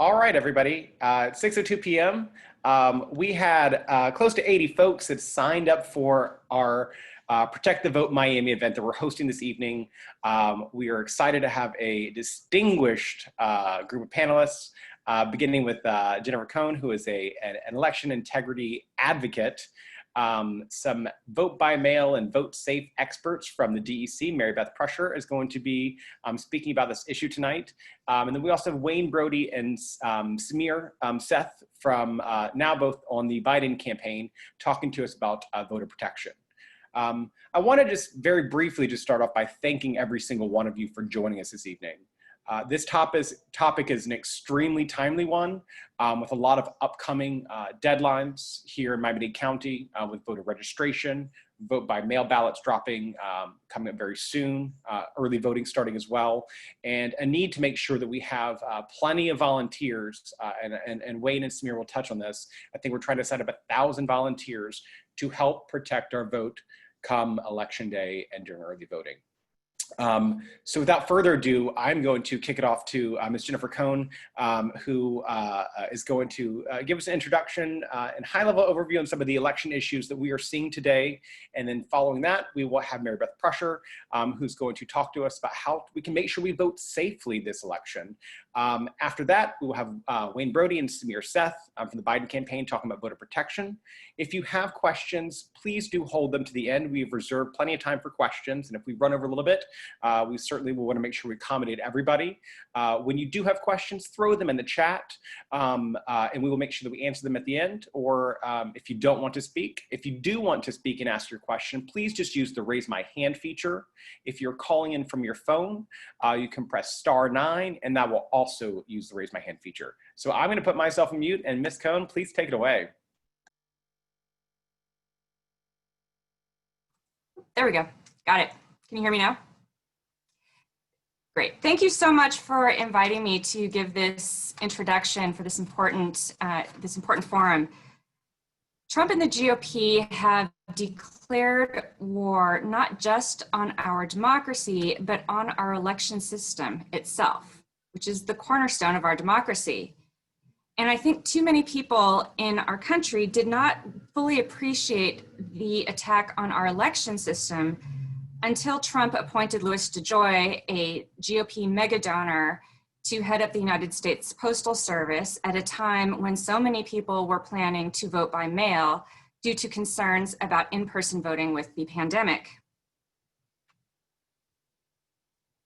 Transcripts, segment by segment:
All right, everybody. It's 6:02 p.m. We had close to 80 folks that signed up for our Protect the Vote Miami event that we're hosting this evening. We are excited to have a distinguished group of panelists, beginning with Jennifer Cohn, who is an election integrity advocate. Some vote by mail and vote safe experts from the DEC. Marybeth Prusher is going to be speaking about this issue tonight. And then we also have Wayne, Brody, and Samir Sheth from now both on the Biden campaign, talking to us about voter protection. I want to just very briefly just start off by thanking every single one of you for joining us this evening. This topic is an extremely timely one with a lot of upcoming deadlines here in Miami-Dade County with voter registration, vote by mail ballots dropping, coming up very soon, early voting starting as well, and a need to make sure that we have plenty of volunteers, and Wayne and Samir will touch on this. I think we're trying to set up 1,000 volunteers to help protect our vote come election day and during early voting. So without further ado, I'm going to kick it off to Ms. Jennifer Cohn, who is going to give us an introduction and high-level overview on some of the election issues that we are seeing today. And then following that, we will have Marybeth Prusher, who's going to talk to us about how we can make sure we vote safely this election. After that, we will have Wayne Brody and Samir Sheth from the Biden campaign talking about voter protection. If you have questions, please do hold them to the end. We've reserved plenty of time for questions, and if we run over a little bit, we certainly will want to make sure we accommodate everybody. When you do have questions, throw them in the chat, and we will make sure that we answer them at the end. Or if you don't want to speak, if you do want to speak and ask your question, please just use the raise my hand feature. If you're calling in from your phone, you can press *9, and that will also use the raise my hand feature. So I'm going to put myself on mute, and Ms. Cohn, please take it away. There we go. Got it. Can you hear me now? Great. Thank you so much for inviting me to give this introduction for this important forum. Trump and the GOP have declared war not just on our democracy, but on our election system itself, which is the cornerstone of our democracy. And I think too many people in our country did not fully appreciate the attack on our election system until Trump appointed Louis DeJoy, a GOP mega donor, to head up the United States Postal Service at a time when so many people were planning to vote by mail due to concerns about in-person voting with the pandemic.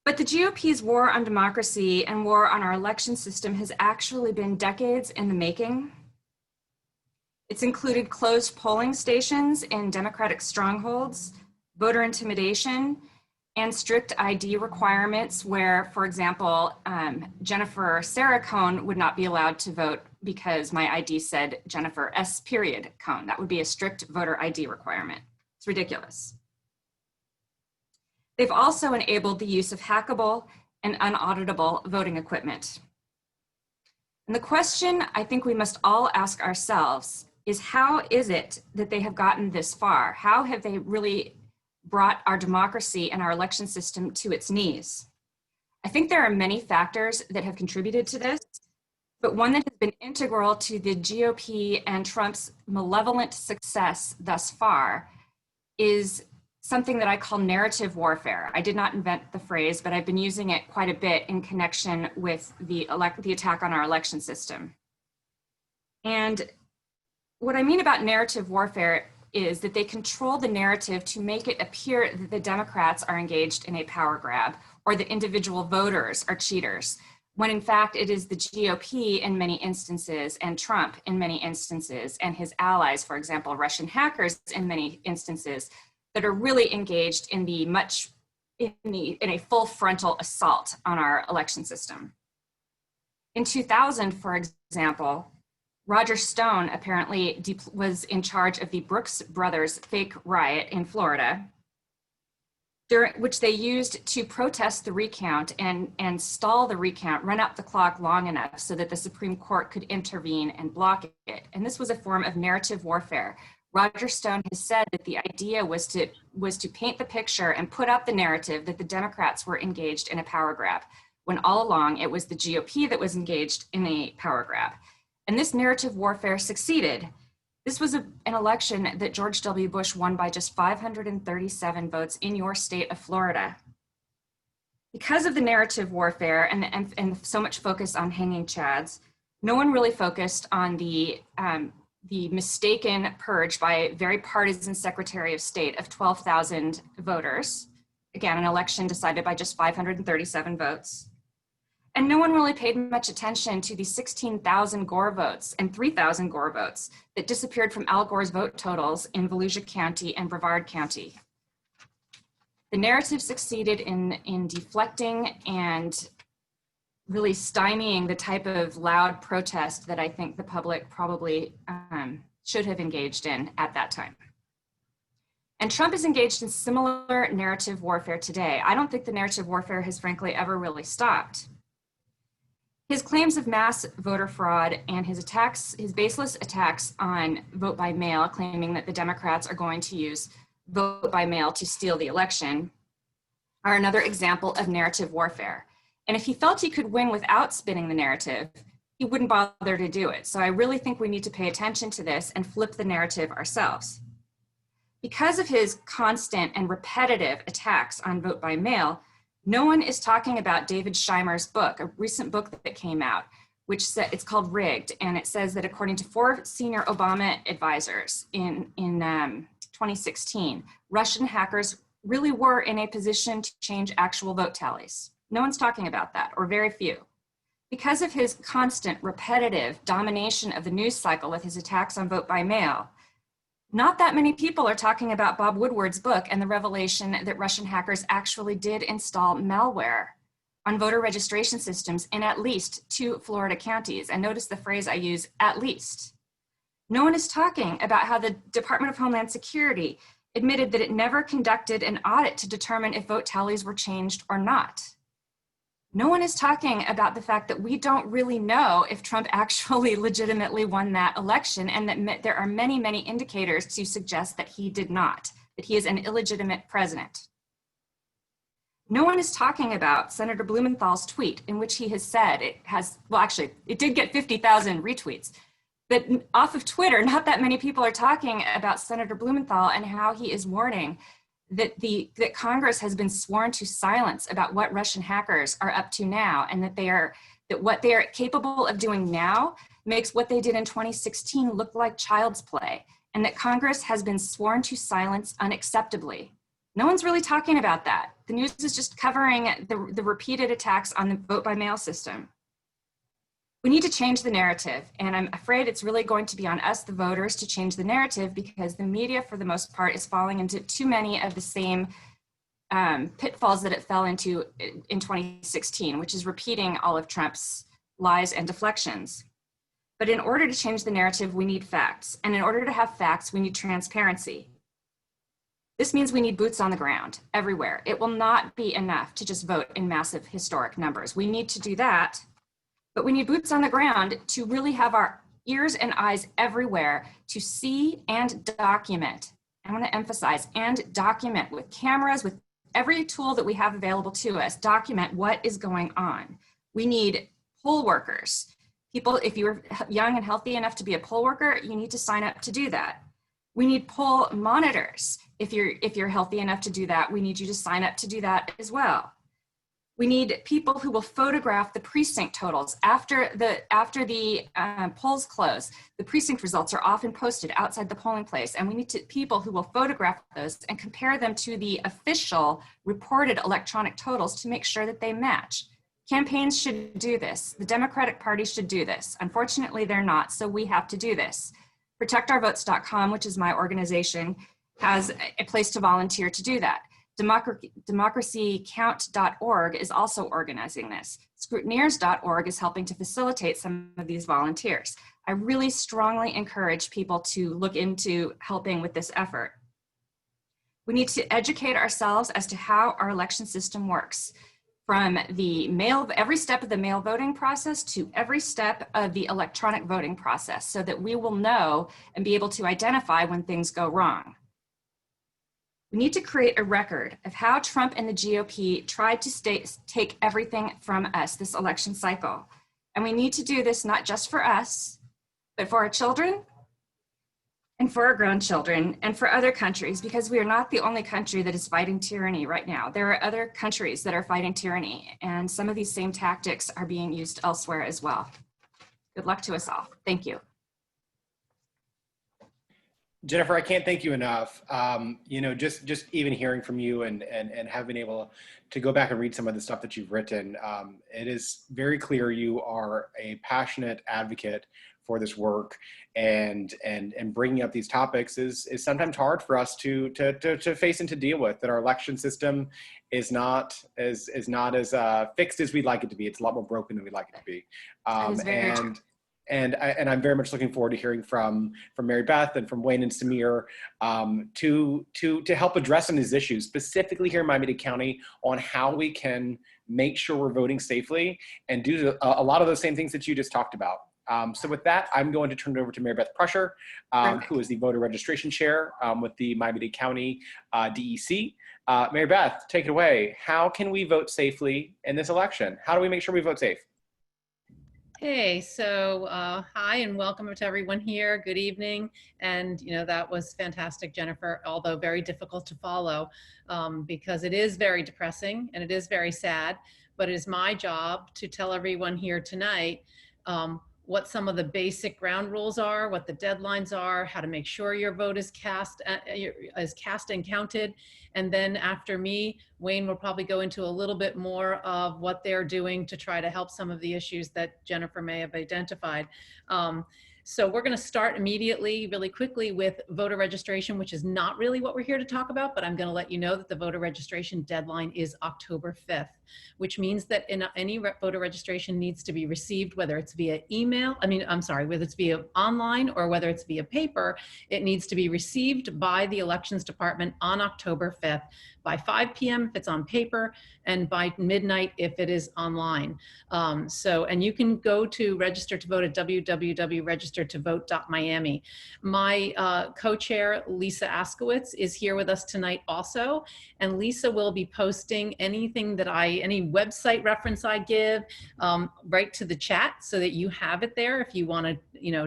But the GOP's war on democracy and war on our election system has actually been decades in the making. It's included closed polling stations in Democratic strongholds, voter intimidation, and strict ID requirements where, for example, Jennifer Cohn would not be allowed to vote because my ID said Jennifer S. Cohn. That would be a strict voter ID requirement. It's ridiculous. They've also enabled the use of hackable and unauditable voting equipment. And the question I think we must all ask ourselves is, how is it that they have gotten this far? How have they really brought our democracy and our election system to its knees? I think there are many factors that have contributed to this, but one that has been integral to the GOP and Trump's malevolent success thus far is something that I call narrative warfare. I did not invent the phrase, but I've been using it quite a bit in connection with the attack on our election system. And what I mean about narrative warfare is that they control the narrative to make it appear that the Democrats are engaged in a power grab or that individual voters are cheaters, when in fact it is the GOP in many instances and Trump in many instances and his allies, for example, Russian hackers in many instances, that are really engaged in a full frontal assault on our election system. In 2000, for example, Roger Stone apparently was in charge of the Brooks Brothers fake riot in Florida, which they used to protest the recount and stall the recount, run out the clock long enough so that the Supreme Court could intervene and block it. And this was a form of narrative warfare. Roger Stone has said that the idea was to paint the picture and put up the narrative that the Democrats were engaged in a power grab. when all along it was the GOP that was engaged in a power grab. And this narrative warfare succeeded. This was an election that George W. Bush won by just 537 votes in your state of Florida. Because of the narrative warfare and so much focus on hanging chads, no one really focused on the mistaken purge by a very partisan Secretary of State of 12,000 voters. Again, an election decided by just 537 votes. And no one really paid much attention to the 16,000 Gore votes and 3,000 Gore votes that disappeared from Al Gore's vote totals in Volusia County and Brevard County. The narrative succeeded in deflecting and really stymieing the type of loud protest that I think the public probably should have engaged in at that time. And Trump is engaged in similar narrative warfare today. I don't think the narrative warfare has frankly ever really stopped. His claims of mass voter fraud and his baseless attacks on vote by mail, claiming that the Democrats are going to use vote by mail to steal the election, are another example of narrative warfare. And if he felt he could win without spinning the narrative, he wouldn't bother to do it. So I really think we need to pay attention to this and flip the narrative ourselves. Because of his constant and repetitive attacks on vote by mail, no one is talking about David Scheimer's book, a recent book that came out, which it's called Rigged. And it says that according to 4 senior Obama advisors in 2016, Russian hackers really were in a position to change actual vote tallies. No one's talking about that, or very few. Because of his constant, repetitive domination of the news cycle with his attacks on vote by mail, not that many people are talking about Bob Woodward's book and the revelation that Russian hackers actually did install malware on voter registration systems in at least 2 Florida counties. And notice the phrase I use, at least. No one is talking about how the Department of Homeland Security admitted that it never conducted an audit to determine if vote tallies were changed or not. No one is talking about the fact that we don't really know if Trump actually legitimately won that election, and that there are many, many indicators to suggest that he did not, that he is an illegitimate president. No one is talking about Senator Blumenthal's tweet in which he has said it did get 50,000 retweets, but off of Twitter, not that many people are talking about Senator Blumenthal and how he is warning that Congress has been sworn to silence about what Russian hackers are up to now, and that what they are capable of doing now makes what they did in 2016 look like child's play, and that Congress has been sworn to silence unacceptably. No one's really talking about that. The news is just covering the repeated attacks on the vote by mail system. We need to change the narrative, and I'm afraid it's really going to be on us, the voters, to change the narrative, because the media, for the most part, is falling into too many of the same pitfalls that it fell into in 2016, which is repeating all of Trump's lies and deflections. But in order to change the narrative, we need facts, and in order to have facts, we need transparency. This means we need boots on the ground everywhere. It will not be enough to just vote in massive historic numbers. We need to do that. But we need boots on the ground to really have our ears and eyes everywhere to see and document. I want to emphasize, and document with cameras, with every tool that we have available to us, document what is going on. We need poll workers. People, if you're young and healthy enough to be a poll worker, you need to sign up to do that. We need poll monitors. If you're healthy enough to do that, we need you to sign up to do that as well. We need people who will photograph the precinct totals. After the polls close, the precinct results are often posted outside the polling place, and we need people who will photograph those and compare them to the official reported electronic totals to make sure that they match. Campaigns should do this. The Democratic Party should do this. Unfortunately, they're not, so we have to do this. ProtectOurVotes.com, which is my organization, has a place to volunteer to do that. DemocracyCount.org is also organizing this. Scrutineers.org is helping to facilitate some of these volunteers. I really strongly encourage people to look into helping with this effort. We need to educate ourselves as to how our election system works, from every step of the mail voting process to every step of the electronic voting process, so that we will know and be able to identify when things go wrong. We need to create a record of how Trump and the GOP tried to take everything from us this election cycle. And we need to do this not just for us, but for our children and for our grandchildren and for other countries, because we are not the only country that is fighting tyranny right now. There are other countries that are fighting tyranny, and some of these same tactics are being used elsewhere as well. Good luck to us all. Thank you. Jennifer, I can't thank you enough. You know, just even hearing from you and have been able to go back and read some of the stuff that you've written, it is very clear you are a passionate advocate for this work, and bringing up these topics is sometimes hard for us to face and to deal with. That our election system is not as fixed as we'd like it to be. It's a lot more broken than we'd like it to be. And I'm very much looking forward to hearing from Marybeth and from Wayne and Samir to help address some of these issues, specifically here in Miami-Dade County, on how we can make sure we're voting safely and do a lot of those same things that you just talked about. So with that, I'm going to turn it over to Marybeth Prusher, who is the voter registration chair with the Miami-Dade County DEC. Marybeth, take it away. How can we vote safely in this election? How do we make sure we vote safe? Hey, so hi and welcome to everyone here. Good evening. And you know, that was fantastic, Jennifer, although very difficult to follow because it is very depressing and it is very sad, but it is my job to tell everyone here tonight what some of the basic ground rules are, what the deadlines are, how to make sure your vote is cast and counted. And then after me, Wayne will probably go into a little bit more of what they're doing to try to help some of the issues that Jennifer may have identified. So we're going to start immediately, really quickly, with voter registration, which is not really what we're here to talk about, but I'm going to let you know that the voter registration deadline is October 5th, which means that any voter registration needs to be received, whether it's via email, whether it's via online or whether it's via paper, it needs to be received by the Elections Department on October 5th by 5 p.m. if it's on paper, and by midnight if it is online. And you can go to register to vote at www.registertovote.miami. My co-chair, Lisa Askowitz, is here with us tonight also, and Lisa will be posting anything that any website reference I give right to the chat so that you have it there if you want to,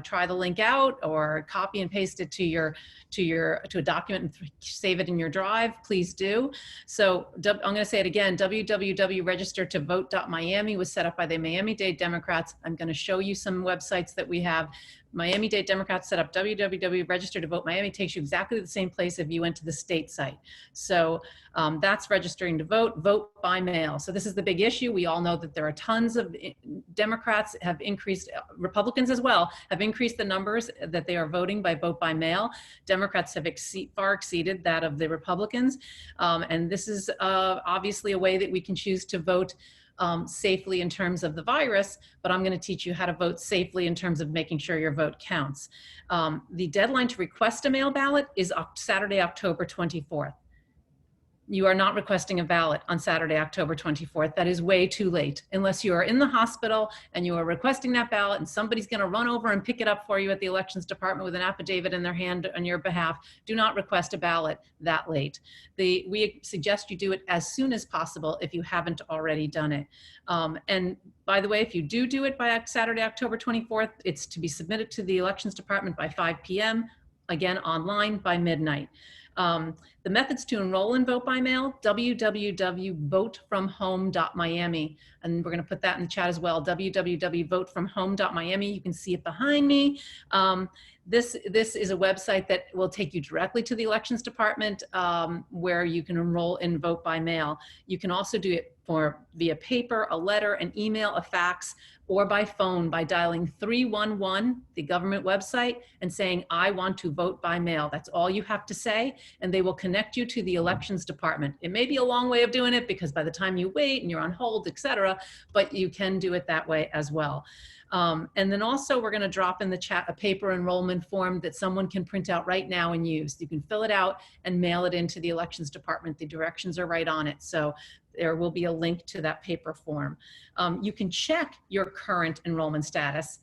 try the link out or copy and paste it to a document and save it in your drive, please do. So I'm going to say it again, www.registertovote.miami was set up by the Miami-Dade Democrats. I'm going to show you some websites that we have. Miami-Dade Democrats set up www.registertovote.miami, takes you exactly the same place if you went to the state site. So that's registering to vote by mail. So this is the big issue. We all know that there are tons of Democrats have increased, Republicans as well, have increased the numbers that they are voting by vote by mail. Democrats have far exceeded that of the Republicans. And this is obviously a way that we can choose to vote safely in terms of the virus, but I'm going to teach you how to vote safely in terms of making sure your vote counts. The deadline to request a mail ballot is Saturday, October 24th. You are not requesting a ballot on Saturday, October 24th. That is way too late. Unless you are in the hospital and you are requesting that ballot and somebody's going to run over and pick it up for you at the Elections Department with an affidavit in their hand on your behalf, do not request a ballot that late. We suggest you do it as soon as possible if you haven't already done it. And by the way, if you do it by Saturday, October 24th, it's to be submitted to the Elections Department by 5 p.m., again, online by midnight. The methods to enroll in vote by mail, www.votefromhome.miami. And we're going to put that in the chat as well, www.votefromhome.miami. You can see it behind me. This is a website that will take you directly to the Elections Department where you can enroll in vote by mail. You can also do it via paper, a letter, an email, a fax, or by phone by dialing 311, the government website, and saying, I want to vote by mail. That's all you have to say, and they will connect you to the Elections Department. It may be a long way of doing it because by the time you wait and you're on hold, etc., but you can do it that way as well. And then also we're going to drop in the chat a paper enrollment form that someone can print out right now and use. You can fill it out and mail it into the Elections Department. The directions are right on it. So there will be a link to that paper form. You can check your current enrollment status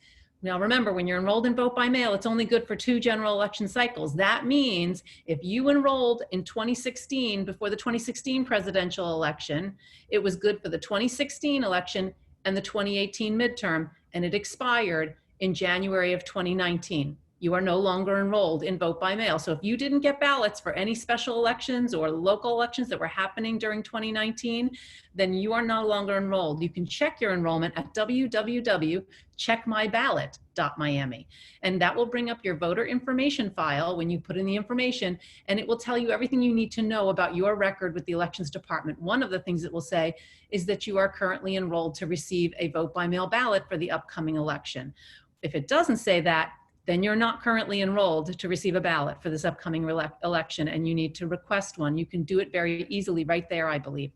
Now, remember, when you're enrolled in vote by mail, it's only good for 2 general election cycles. That means if you enrolled in 2016, before the 2016 presidential election, it was good for the 2016 election and the 2018 midterm, and it expired in January of 2019. You are no longer enrolled in vote by mail. So if you didn't get ballots for any special elections or local elections that were happening during 2019, then you are no longer enrolled. You can check your enrollment at www.checkmyballot.miami. And that will bring up your voter information file when you put in the information, and it will tell you everything you need to know about your record with the elections department. One of the things it will say is that you are currently enrolled to receive a vote by mail ballot for the upcoming election. If it doesn't say that, then you're not currently enrolled to receive a ballot for this upcoming election, and you need to request one. You can do it very easily right there, I believe.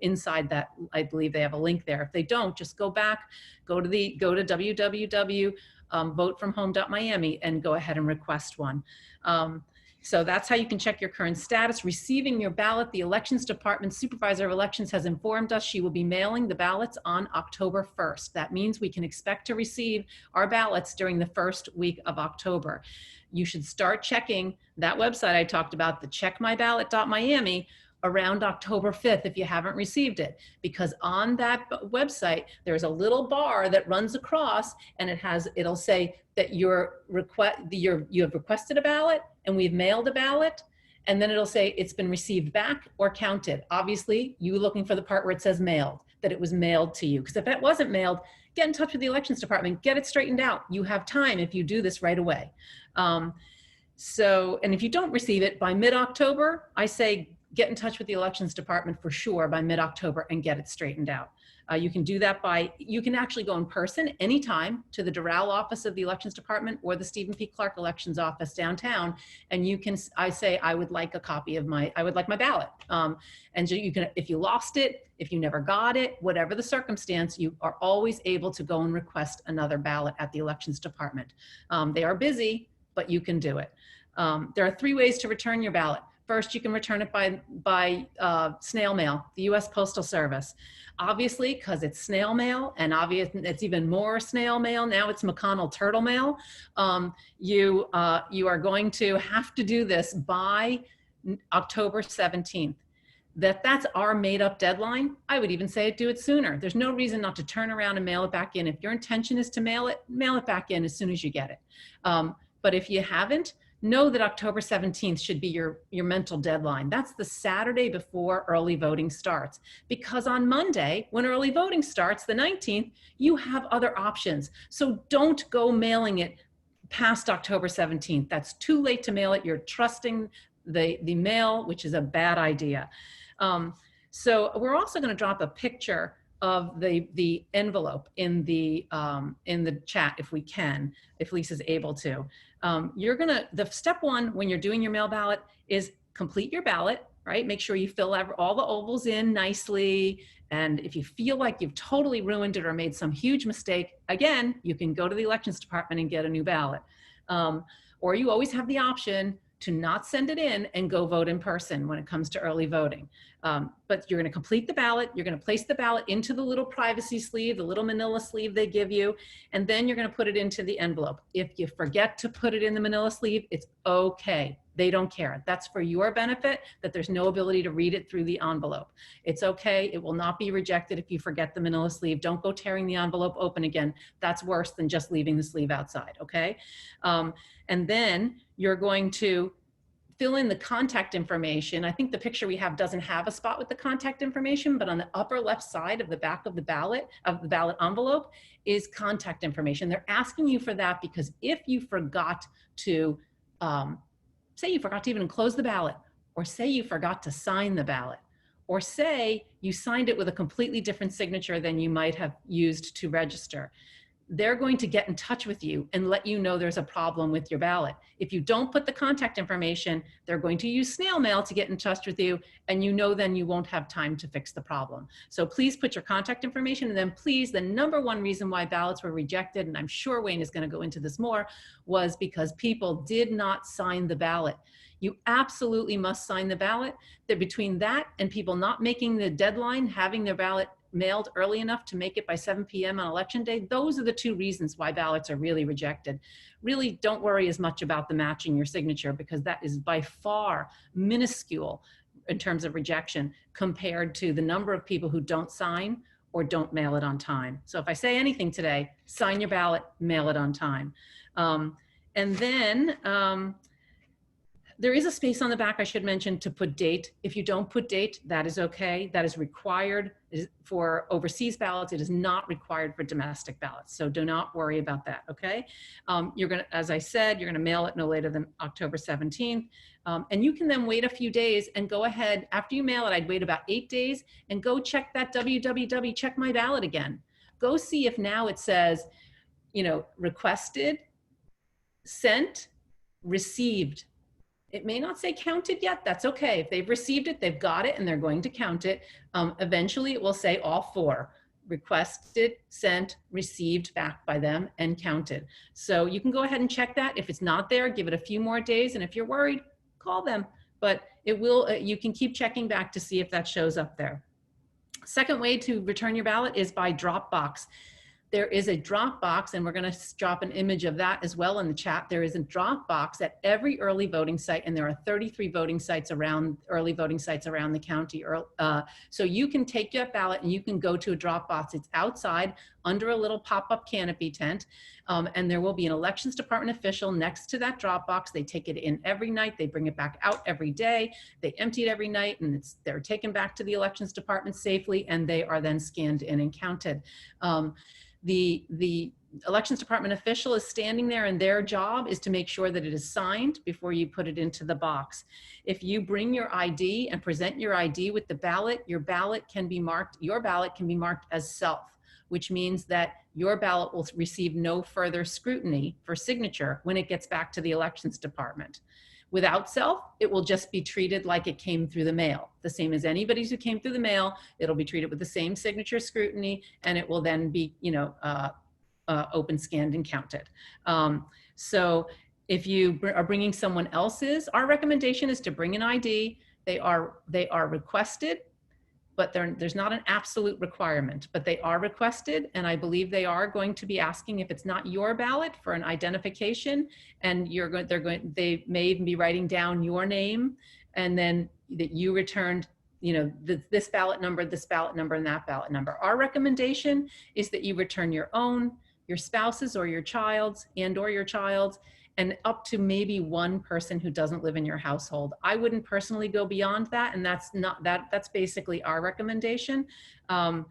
Inside that, I believe they have a link there. If they don't, just go back, go to www.votefromhome.miami and go ahead and request one. So that's how you can check your current status. Receiving your ballot, the Elections Department Supervisor of Elections has informed us she will be mailing the ballots on October 1st. That means we can expect to receive our ballots during the first week of October. You should start checking that website I talked about, the checkmyballot.miami, around October 5th if you haven't received it, because on that website there's a little bar that runs across, and it'll say that you have requested a ballot and we've mailed a ballot, and then it'll say it's been received back or counted. Obviously, you looking for the part where it says mailed, that it was mailed to you, because if it wasn't mailed, get in touch with the Elections Department, get it straightened out. You have time if you do this right away. And if you don't receive it by mid-October, I say get in touch with the Elections Department for sure by mid-October and get it straightened out. You can do that you can actually go in person anytime to the Doral office of the Elections Department or the Stephen P. Clark Elections office downtown, and I say, I would like a copy of my ballot. And you can, if you lost it, if you never got it, whatever the circumstance, you are always able to go and request another ballot at the Elections Department. They are busy, but you can do it. There are 3 ways to return your ballot. First, you can return it by snail mail, the U.S. Postal Service. Obviously, because it's snail mail, and it's even more snail mail now, it's McConnell Turtle Mail. You are going to have to do this by October 17th. That's our made up deadline. I would even say do it sooner. There's no reason not to turn around and mail it back in. If your intention is to mail it back in as soon as you get it. But if you haven't, know that October 17th should be your mental deadline. That's the Saturday before early voting starts. Because on Monday, when early voting starts, the 19th, you have other options. So don't go mailing it past October 17th. That's too late to mail it. You're trusting the mail, which is a bad idea. So we're also going to drop a picture of the envelope in the chat if we can, if Lisa's able to. The step 1 when you're doing your mail ballot is complete your ballot, right? Make sure you fill all the ovals in nicely. And if you feel like you've totally ruined it or made some huge mistake, again, you can go to the Elections Department and get a new ballot. Or you always have the option to not send it in and go vote in person when it comes to early voting. But you're gonna complete the ballot, you're gonna place the ballot into the little privacy sleeve, the little manila sleeve they give you, and then you're gonna put it into the envelope. If you forget to put it in the manila sleeve, it's okay. They don't care. That's for your benefit, that there's no ability to read it through the envelope. It's okay, it will not be rejected if you forget the manila sleeve. Don't go tearing the envelope open again. That's worse than just leaving the sleeve outside, okay? And then you're going to fill in the contact information. I think the picture we have doesn't have a spot with the contact information, but on the upper left side of the back of the ballot envelope is contact information. They're asking you for that because if you forgot to, say you forgot to even enclose the ballot, or say you forgot to sign the ballot, or say you signed it with a completely different signature than you might have used to register, they're going to get in touch with you and let you know there's a problem with your ballot. If you don't put the contact information, they're going to use snail mail to get in touch with you, and then you won't have time to fix the problem. So please put your contact information, and then please, the number 1 reason why ballots were rejected, and I'm sure Wayne is going to go into this more, was because people did not sign the ballot. You absolutely must sign the ballot. That between that and people not making the deadline, having their ballot mailed early enough to make it by 7 p.m. on election day. Those are the two reasons why ballots are really rejected. Really don't worry as much about the matching your signature, because that is by far minuscule in terms of rejection compared to the number of people who don't sign or don't mail it on time. So if I say anything today, sign your ballot, mail it on time. And then there is a space on the back, I should mention, to put date. If you don't put date, that is okay. That is required for overseas ballots. It is not required for domestic ballots. So do not worry about that, okay? You're gonna, as I said, you're gonna mail it no later than October 17th. And you can then wait a few days and go ahead, after you mail it, I'd wait about 8 days and go check that www, check my ballot again. Go see if now it says, you know, requested, sent, received. It may not say counted yet. That's okay. If they've received it, they've got it, and they're going to count it. Eventually, it will say all four: requested, sent, received back by them, and counted. So you can go ahead and check that. If it's not there, give it a few more days. And if you're worried, call them. But it will. You can keep checking back to see if that shows up there. Second way to return your ballot is by Dropbox. There is a Dropbox, and we're going to drop an image of that as well in the chat. There is a Dropbox at every early voting site, and there are 33 voting sites around, early voting sites around the county. So you can take your ballot and you can go to a Dropbox. It's outside under a little pop-up canopy tent, and there will be an elections department official next to that Dropbox. They take it in every night. They bring it back out every day. They empty it every night, and they're taken back to the elections department safely, and they are then scanned in and counted. The elections department official is standing there, and their job is to make sure that it is signed before you put it into the box. If you bring your ID and present your ID with the ballot, your ballot can be marked as self, which means that your ballot will receive no further scrutiny for signature when it gets back to the elections department. Without self, it will just be treated like it came through the mail. The same as anybody's who came through the mail, it'll be treated with the same signature scrutiny, and it will then be, you know, open, scanned, and counted. So if you are bringing someone else's, our recommendation is to bring an ID. They are requested, but there's not an absolute requirement, but they are requested, and I believe they are going to be asking if it's not your ballot for an identification, and they may even be writing down your name, and then that you returned, you know, this ballot number, and that ballot number. Our recommendation is that you return your own, your spouse's or your child's, and up to maybe one person who doesn't live in your household. I wouldn't personally go beyond that, and that's basically our recommendation. And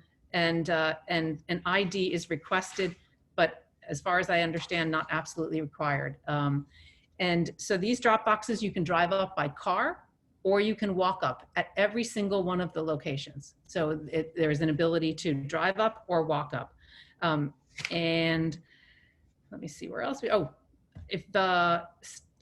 an ID is requested, but as far as I understand, not absolutely required. And so these drop boxes, you can drive up by car, or you can walk up at every single one of the locations. So there's an ability to drive up or walk up. And let me see where else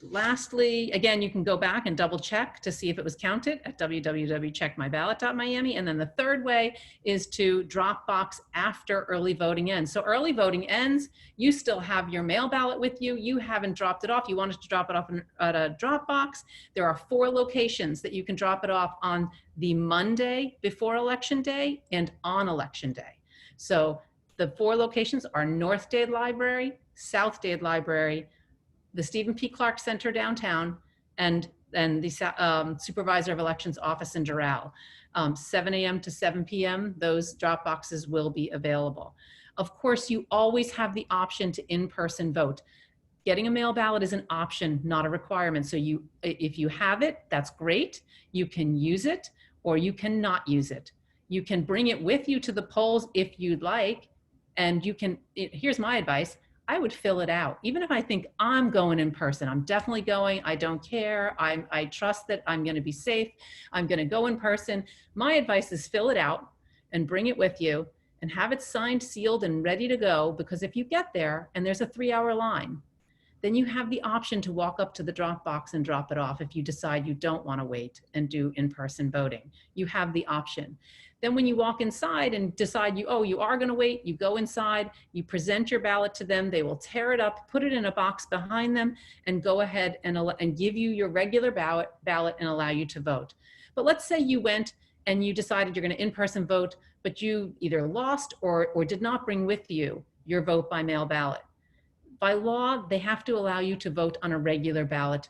lastly, again, you can go back and double check to see if it was counted at www.checkmyballot.miami. And then the third way is to drop box after early voting ends. So early voting ends, you still have your mail ballot with you. You haven't dropped it off. You wanted to drop it off at a drop box. There are 4 locations that you can drop it off on the Monday before Election Day and on Election Day. So the 4 locations are North Dade Library, South Dade Library, the Stephen P. Clark Center downtown, and the Supervisor of Elections office in Doral. 7 a.m. to 7 p.m., those drop boxes will be available. Of course, you always have the option to in-person vote. Getting a mail ballot is an option, not a requirement. So if you have it, that's great. You can use it, or you cannot use it. You can bring it with you to the polls if you'd like, and here's my advice. I would fill it out. Even if I think I'm going in person, I'm definitely going, I don't care, I trust that I'm gonna be safe, I'm gonna go in person. My advice is fill it out and bring it with you and have it signed, sealed, and ready to go, because if you get there and there's a 3-hour line, then you have the option to walk up to the drop box and drop it off if you decide you don't wanna wait and do in-person voting. You have the option. Then when you walk inside and decide you are gonna wait, you go inside, you present your ballot to them, they will tear it up, put it in a box behind them, and go ahead and give you your regular ballot and allow you to vote. But let's say you went and you decided you're gonna in-person vote, but you either lost or did not bring with you your vote by mail ballot. By law, they have to allow you to vote on a regular ballot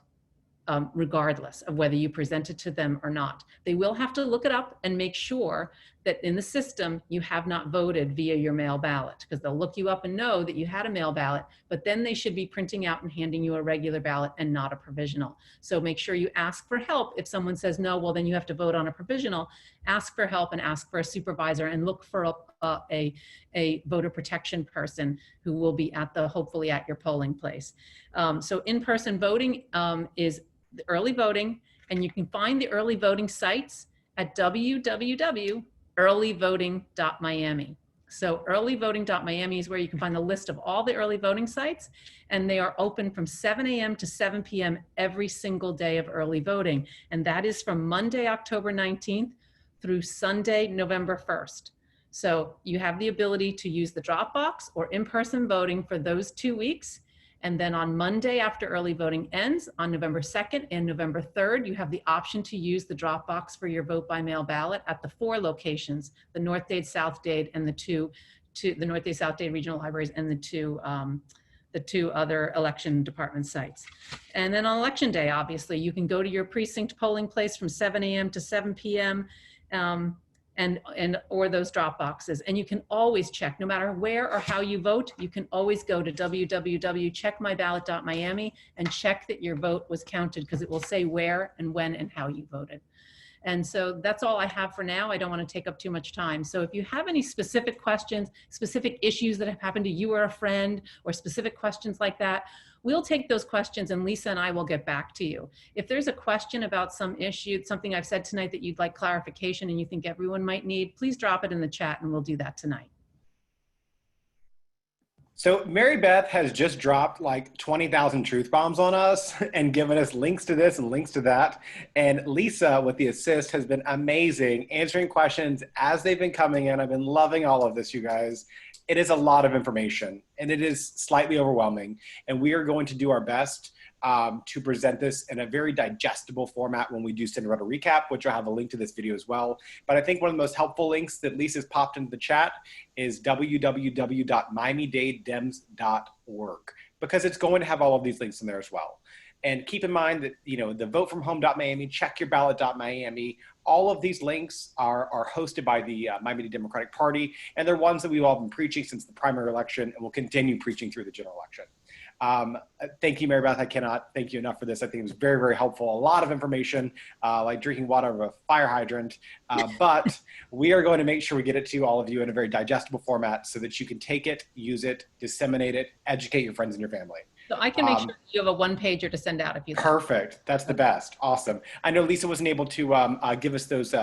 regardless of whether you present it to them or not. They will have to look it up and make sure that in the system you have not voted via your mail ballot, because they'll look you up and know that you had a mail ballot, but then they should be printing out and handing you a regular ballot and not a provisional. So make sure you ask for help. If someone says no, well, then you have to vote on a provisional. Ask for help and ask for a supervisor, and look for a voter protection person who will be hopefully at your polling place. So in-person voting is the early voting, and you can find the early voting sites at www.earlyvoting.miami. So earlyvoting.miami is where you can find the list of all the early voting sites, and they are open from 7 a.m. to 7 p.m. every single day of early voting. And that is from Monday, October 19th through Sunday, November 1st. So you have the ability to use the drop box or in-person voting for those 2 weeks. And then on Monday, after early voting ends, on November 2nd and November 3rd, you have the option to use the drop box for your vote by mail ballot at the 4 locations, the North Dade, South Dade, and the North Dade, South Dade regional libraries, and the two other election department sites. And then on election day, obviously, you can go to your precinct polling place from 7 a.m. to 7 p.m. Or those drop boxes. And you can always check, no matter where or how you vote, you can always go to www.checkmyballot.miami and check that your vote was counted, because it will say where and when and how you voted. And so that's all I have for now. I don't want to take up too much time. So if you have any specific questions, specific issues that have happened to you or a friend, or specific questions like that, we'll take those questions, and Lisa and I will get back to you. If there's a question about some issue, something I've said tonight that you'd like clarification and you think everyone might need, please drop it in the chat and we'll do that tonight. So Marybeth has just dropped like 20,000 truth bombs on us and given us links to this and links to that. And Lisa, with the assist, has been amazing, answering questions as they've been coming in. I've been loving all of this, you guys. It is a lot of information, and it is slightly overwhelming. And we are going to do our best to present this in a very digestible format when we do send out a recap, which I'll have a link to this video as well. But I think one of the most helpful links that Lisa's popped into the chat is www.miamidadedems.org, because it's going to have all of these links in there as well. And keep in mind that, you know, the votefromhome.miami, checkyourBallot.miami, all of these links are hosted by the Miami-Dade Democratic Party, and they're ones that we've all been preaching since the primary election and will continue preaching through the general election. Thank you, Marybeth. I cannot thank you enough for this. I think it was very, very helpful. A lot of information, like drinking water out of a fire hydrant, but we are going to make sure we get it to all of you in a very digestible format so that you can take it, use it, disseminate it, educate your friends and your family. So I can make sure you have a one-pager to send out if you like. Perfect. That's the best. Awesome. I know Lisa wasn't able to give us those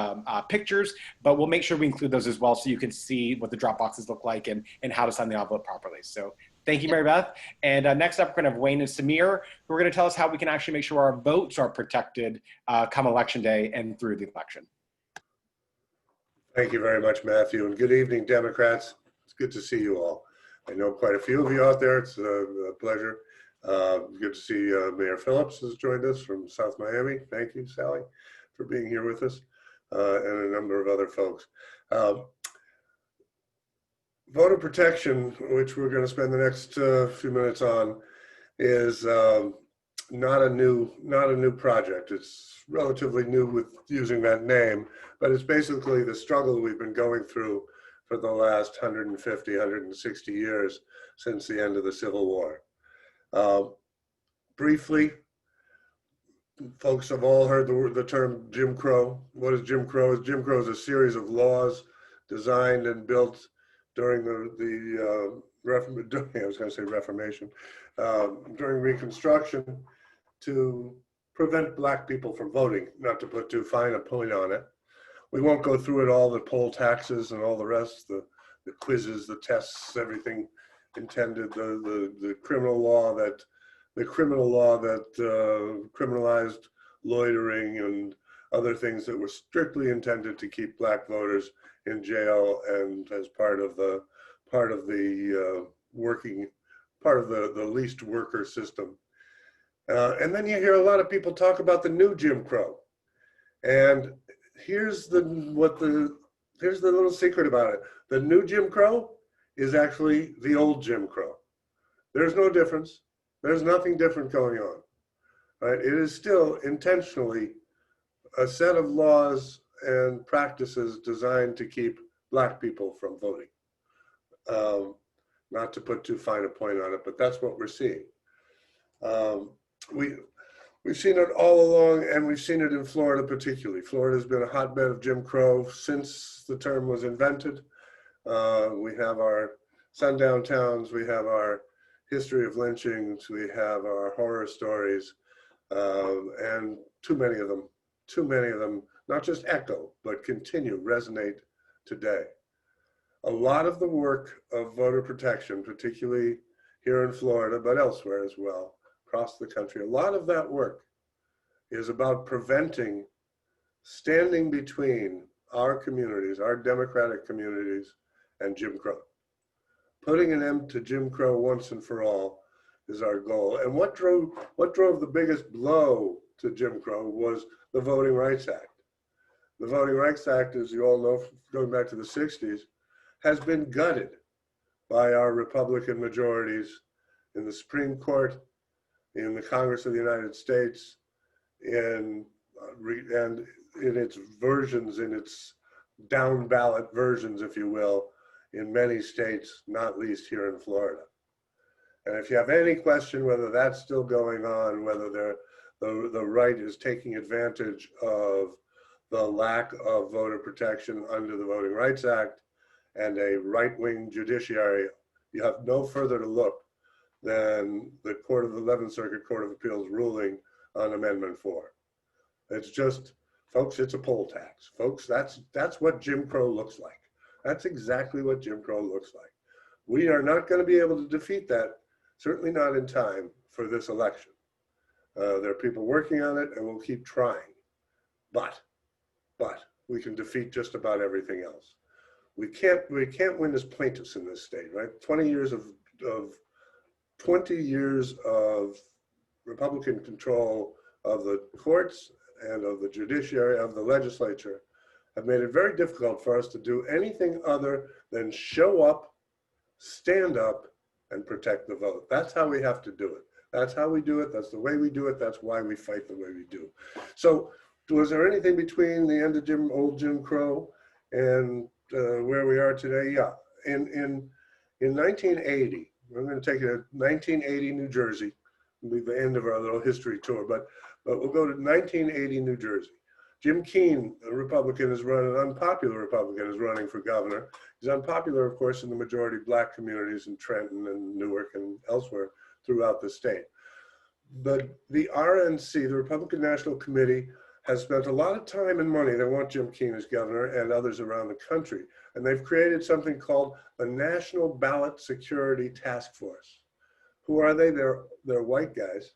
pictures, but we'll make sure we include those as well so you can see what the drop boxes look like and how to sign the envelope properly. So thank you, Marybeth. And next up, we're going to have Wayne and Samir, who are going to tell us how we can actually make sure our votes are protected come election day and through the election. Thank you very much, Matthew, and good evening, Democrats. It's good to see you all. I know quite a few of you out there. It's a pleasure. Good to see Mayor Phillips has joined us from South Miami. Thank you, Sally, for being here with us, and a number of other folks. Voter protection, which we're going to spend the next few minutes on, is not a new project. It's relatively new with using that name, but it's basically the struggle we've been going through for the last 150, 160 years since the end of the Civil War. Briefly, folks have all heard the term Jim Crow. What is Jim Crow? Jim Crow is a series of laws designed and built during Reformation, during Reconstruction, to prevent Black people from voting, not to put too fine a point on it. We won't go through it all, the poll taxes and all the rest, the quizzes, the tests, everything intended, the criminal law that criminalized loitering and other things that were strictly intended to keep Black voters in jail and as part of the least worker system. And then you hear a lot of people talk about the new Jim Crow. And here's what the here's the little secret about it. The new Jim Crow is actually the old Jim Crow. There's no difference. There's nothing different going on, right? It is still intentionally a set of laws and practices designed to keep Black people from voting. Not to put too fine a point on it, but that's what we're seeing. We've seen it all along, and we've seen it in Florida particularly. Florida's been a hotbed of Jim Crow since the term was invented. We have our sundown towns, we have our history of lynchings, we have our horror stories, and too many of them, not just echo, but continue, resonate today. A lot of the work of voter protection, particularly here in Florida, but elsewhere as well, across the country, a lot of that work is about preventing, standing between our communities, our democratic communities, and Jim Crow. Putting an end to Jim Crow once and for all is our goal. And what drove the biggest blow to Jim Crow was the Voting Rights Act. The Voting Rights Act, as you all know, going back to the 60s, has been gutted by our Republican majorities in the Supreme Court, in the Congress of the United States, and in its versions, in its down ballot versions, if you will, in many states, not least here in Florida. And if you have any question whether that's still going on, whether the right is taking advantage of the lack of voter protection under the Voting Rights Act and a right-wing judiciary, you have no further to look than the 11th Circuit Court of Appeals ruling on Amendment 4. It's just, folks, it's a poll tax. Folks, that's what Jim Crow looks like. That's exactly what Jim Crow looks like. We are not going to be able to defeat that, certainly not in time for this election. There are people working on it, and we'll keep trying. But we can defeat just about everything else. We can't win as plaintiffs in this state, right? 20 years of Republican control of the courts and of the judiciary, of the legislature, have made it very difficult for us to do anything other than show up, stand up, and protect the vote. That's how we have to do it. That's how we do it. That's the way we do it. That's why we fight the way we do. So was there anything between the end of old Jim Crow and where we are today? Yeah. In 1980, I'm going to take it at 1980 New Jersey. It'll be the end of our little history tour, but we'll go to 1980 New Jersey. Jim Keene, a Republican, is running, an unpopular Republican, is running for governor. He's unpopular, of course, in the majority Black communities in Trenton and Newark and elsewhere throughout the state. But the RNC, the Republican National Committee, has spent a lot of time and money. They want Jim Keene as governor and others around the country. And they've created something called the National Ballot Security Task Force. Who are they? They're white guys.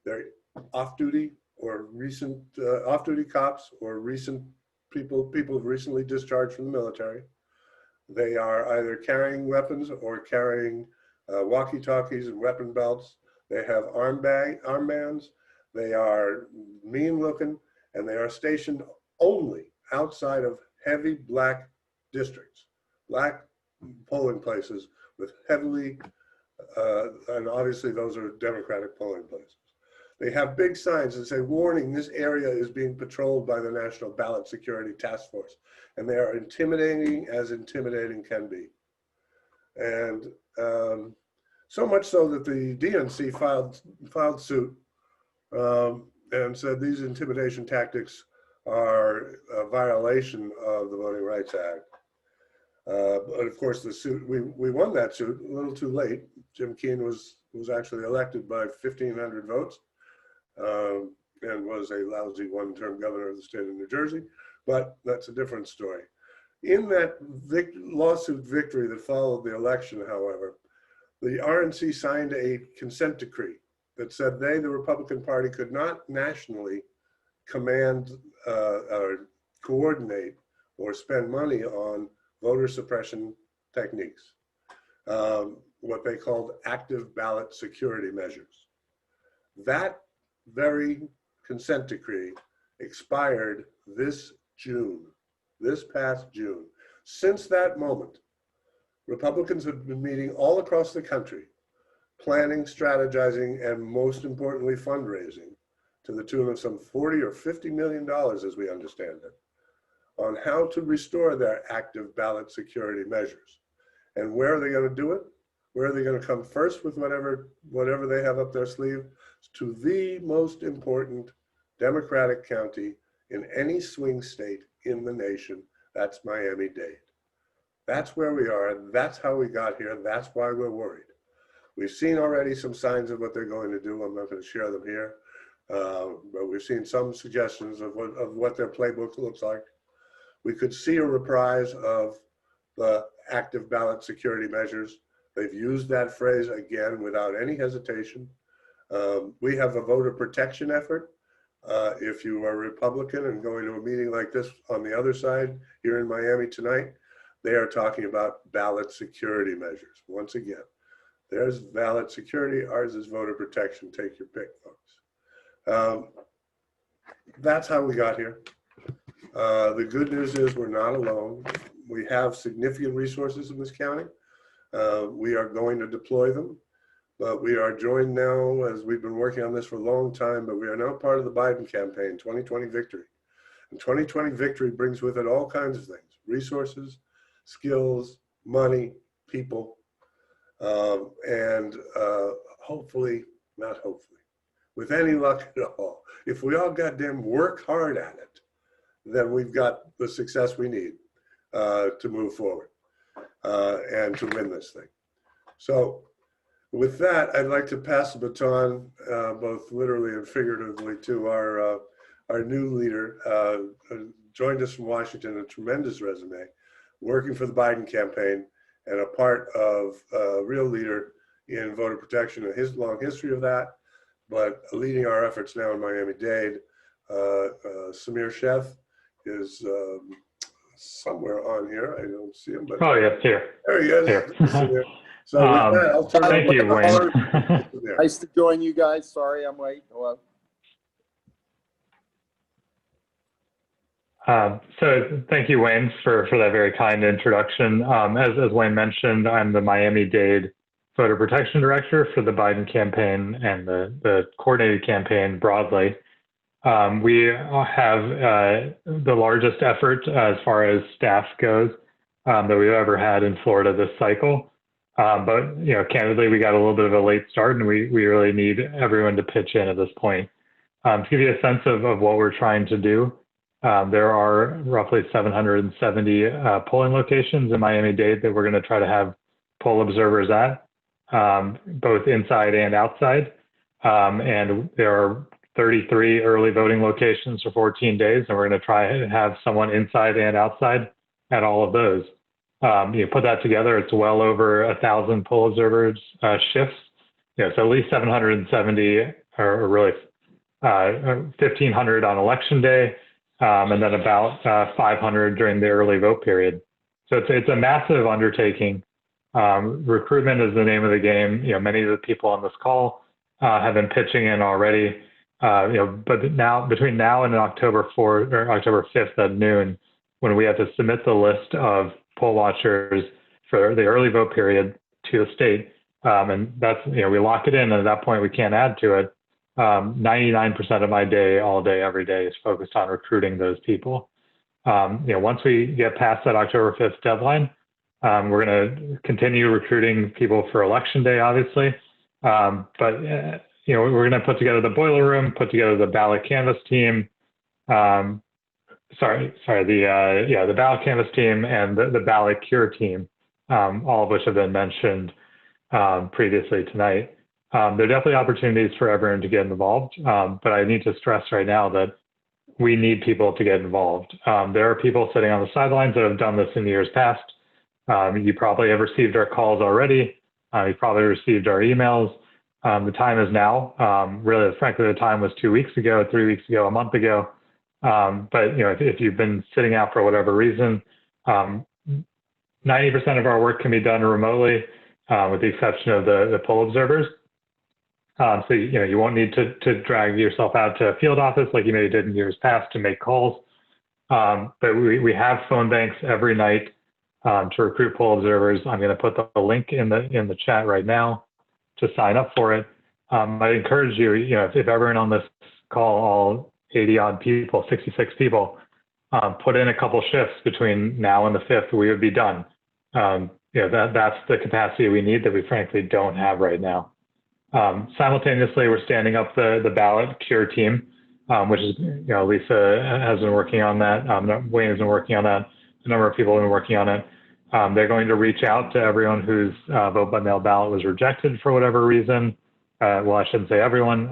They're off-duty or recent off-duty cops or recent people recently discharged from the military. They are either carrying weapons or carrying walkie-talkies and weapon belts. They have armbands. They are mean-looking, and they are stationed only outside of heavy Black districts, Black polling places with heavily, and obviously those are Democratic polling places. They have big signs that say, warning, this area is being patrolled by the National Ballot Security Task Force. And they are intimidating as intimidating can be. And so much so that the DNC filed suit and said these intimidation tactics are a violation of the Voting Rights Act. But of course, the suit, we won that suit a little too late. Jim Keene was actually elected by 1,500 votes and was a lousy one-term governor of the state of New Jersey, but that's a different story. In that lawsuit victory that followed the election, however, the RNC signed a consent decree that said they, the Republican Party, could not nationally command or coordinate or spend money on voter suppression techniques, what they called active ballot security measures. That very consent decree expired this June. this past June. Since that moment, Republicans have been meeting all across the country, planning, strategizing, and most importantly, fundraising to the tune of some 40 or $50 million, as we understand it, on how to restore their active ballot security measures. And where are they going to do it? Where are they going to come first with whatever they have up their sleeve? To the most important Democratic county in any swing state in the nation, that's Miami-Dade. That's where we are. That's how we got here. That's why we're worried. We've seen already some signs of what they're going to do. I'm not going to share them here, but we've seen some suggestions of what their playbook looks like. We could see a reprise of the active ballot security measures. They've used that phrase again without any hesitation. We have a voter protection effort. If you are Republican and going to a meeting like this on the other side here in Miami tonight, they are talking about ballot security measures. Once again, there's ballot security, ours is voter protection. Take your pick, folks. That's how we got here. The good news is we're not alone. We have significant resources in this county. We are going to deploy them, but we are joined now, as we've been working on this for a long time, but we are now part of the Biden campaign, 2020 Victory. And 2020 Victory brings with it all kinds of things: resources, skills, money, people, and hopefully, not hopefully, with any luck at all, if we all goddamn work hard at it, then we've got the success we need to move forward and to win this thing. So with that, I'd like to pass the baton, both literally and figuratively, to our new leader, joined us from Washington, a tremendous resume, working for the Biden campaign, and a part of a real leader in voter protection and his long history of that, but leading our efforts now in Miami-Dade. Samir Sheth is somewhere on here. I don't see him, but oh yes, here. There he is. Here. So with that, I'll turn thank you, Wayne. Nice to join you guys. Sorry, I'm late. Hello. So thank you, Wayne, for that very kind introduction. As Wayne mentioned, I'm the Miami-Dade Voter Protection Director for the Biden campaign and the coordinated campaign broadly. We have the largest effort as far as staff goes that we've ever had in Florida this cycle. But candidly, we got a little bit of a late start, and we really need everyone to pitch in at this point. To give you a sense of what we're trying to do, there are roughly 770 polling locations in Miami-Dade that we're going to try to have poll observers at, both inside and outside. And there are 33 early voting locations for 14 days, and we're going to try and have someone inside and outside at all of those. You put that together, it's well over 1,000 poll observers shifts. So at least 770, or really 1,500 on election day, and then about 500 during the early vote period. So it's a massive undertaking. Recruitment is the name of the game. Many of the people on this call have been pitching in already. But now, between now and October 4th or October 5th at noon, when we have to submit the list of poll watchers for the early vote period to the state, and that's, we lock it in, and at that point we can't add to it. 99% of my day, all day, every day is focused on recruiting those people. Once we get past that October 5th deadline, we're going to continue recruiting people for election day, obviously. But we're going to put together the boiler room, put together the ballot canvas team. The ballot canvas team and the ballot cure team, all of which have been mentioned previously tonight. There are definitely opportunities for everyone to get involved, but I need to stress right now that we need people to get involved. There are people sitting on the sidelines that have done this in years past. You probably have received our calls already. You've probably received our emails. The time is now. Really, frankly, the time was 2 weeks ago, 3 weeks ago, a month ago. But if you've been sitting out for whatever reason, 90% of our work can be done remotely, with the exception of the poll observers. So you won't need to drag yourself out to a field office like you maybe did in years past to make calls. But we have phone banks every night to recruit poll observers. I'm going to put the link in the chat right now to sign up for it. I encourage you, if everyone on this call, all 80 odd people, 66 people, put in a couple shifts between now and the 5th, we would be done. That's the capacity we need that we frankly don't have right now. Simultaneously, we're standing up the ballot cure team, which is, Lisa has been working on that. Wayne has been working on that. A number of people have been working on it. They're going to reach out to everyone whose vote by mail ballot was rejected for whatever reason. Well, I shouldn't say everyone.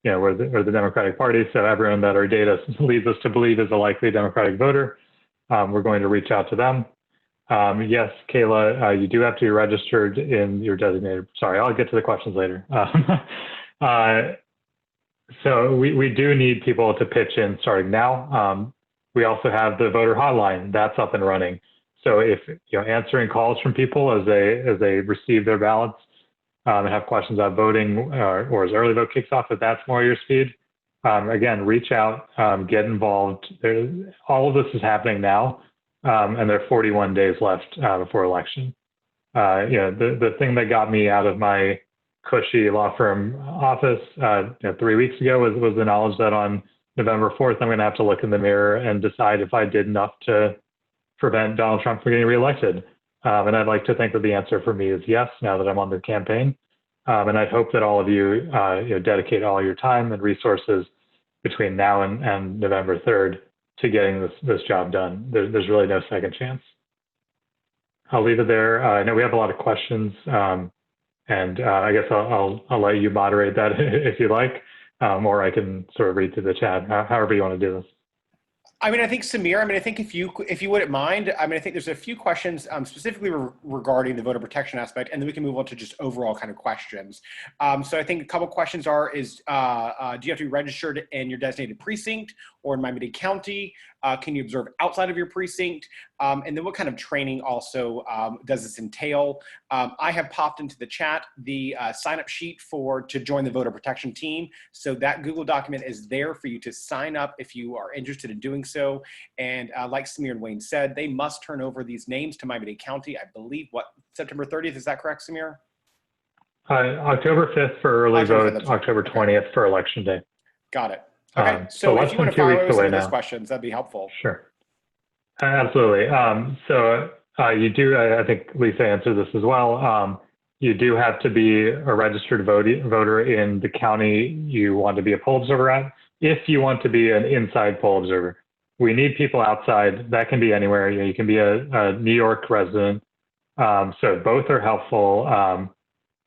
We're the Democratic Party, so everyone that our data leads us to believe is a likely Democratic voter. We're going to reach out to them. Yes, Kayla, you do have to be registered in your designated. Sorry, I'll get to the questions later. So we do need people to pitch in starting now. We also have the voter hotline that's up and running. So if answering calls from people as they receive their ballots and have questions about voting or as early vote kicks off, if that's more your speed, again, reach out, get involved. All of this is happening now, and there are 41 days left before election. The thing that got me out of my cushy law firm office 3 weeks ago was the knowledge that on November 4th, I'm going to have to look in the mirror and decide if I did enough to prevent Donald Trump from getting reelected. And I'd like to think that the answer for me is yes, now that I'm on the campaign. And I hope that all of you, dedicate all your time and resources between now and November 3rd to getting this job done. There's really no second chance. I'll leave it there. I know we have a lot of questions, and I guess I'll let you moderate that if you like, or I can sort of read through the chat, however you want to do this. I think Samir, I think if you wouldn't mind, I think there's a few questions specifically regarding the voter protection aspect, and then we can move on to just overall kind of questions. So I think a couple questions do you have to be registered in your designated precinct or in Miami-Dade County? Can you observe outside of your precinct? And then what kind of training also does this entail? I have popped into the chat the sign-up sheet to join the voter protection team. So that Google document is there for you to sign up if you are interested in doing so. And like Samir and Wayne said, they must turn over these names to Miami-Dade County, I believe, September 30th, is that correct, Samir? October 5th for early vote, October 20th for election day. Got it. Okay, so if you want to fire over some of those questions, that'd be helpful. Sure. Absolutely. So you do, I think Lisa answered this as well. You do have to be a registered voter in the county you want to be a poll observer at, if you want to be an inside poll observer. We need people outside. That can be anywhere. You can be a New York resident. So both are helpful.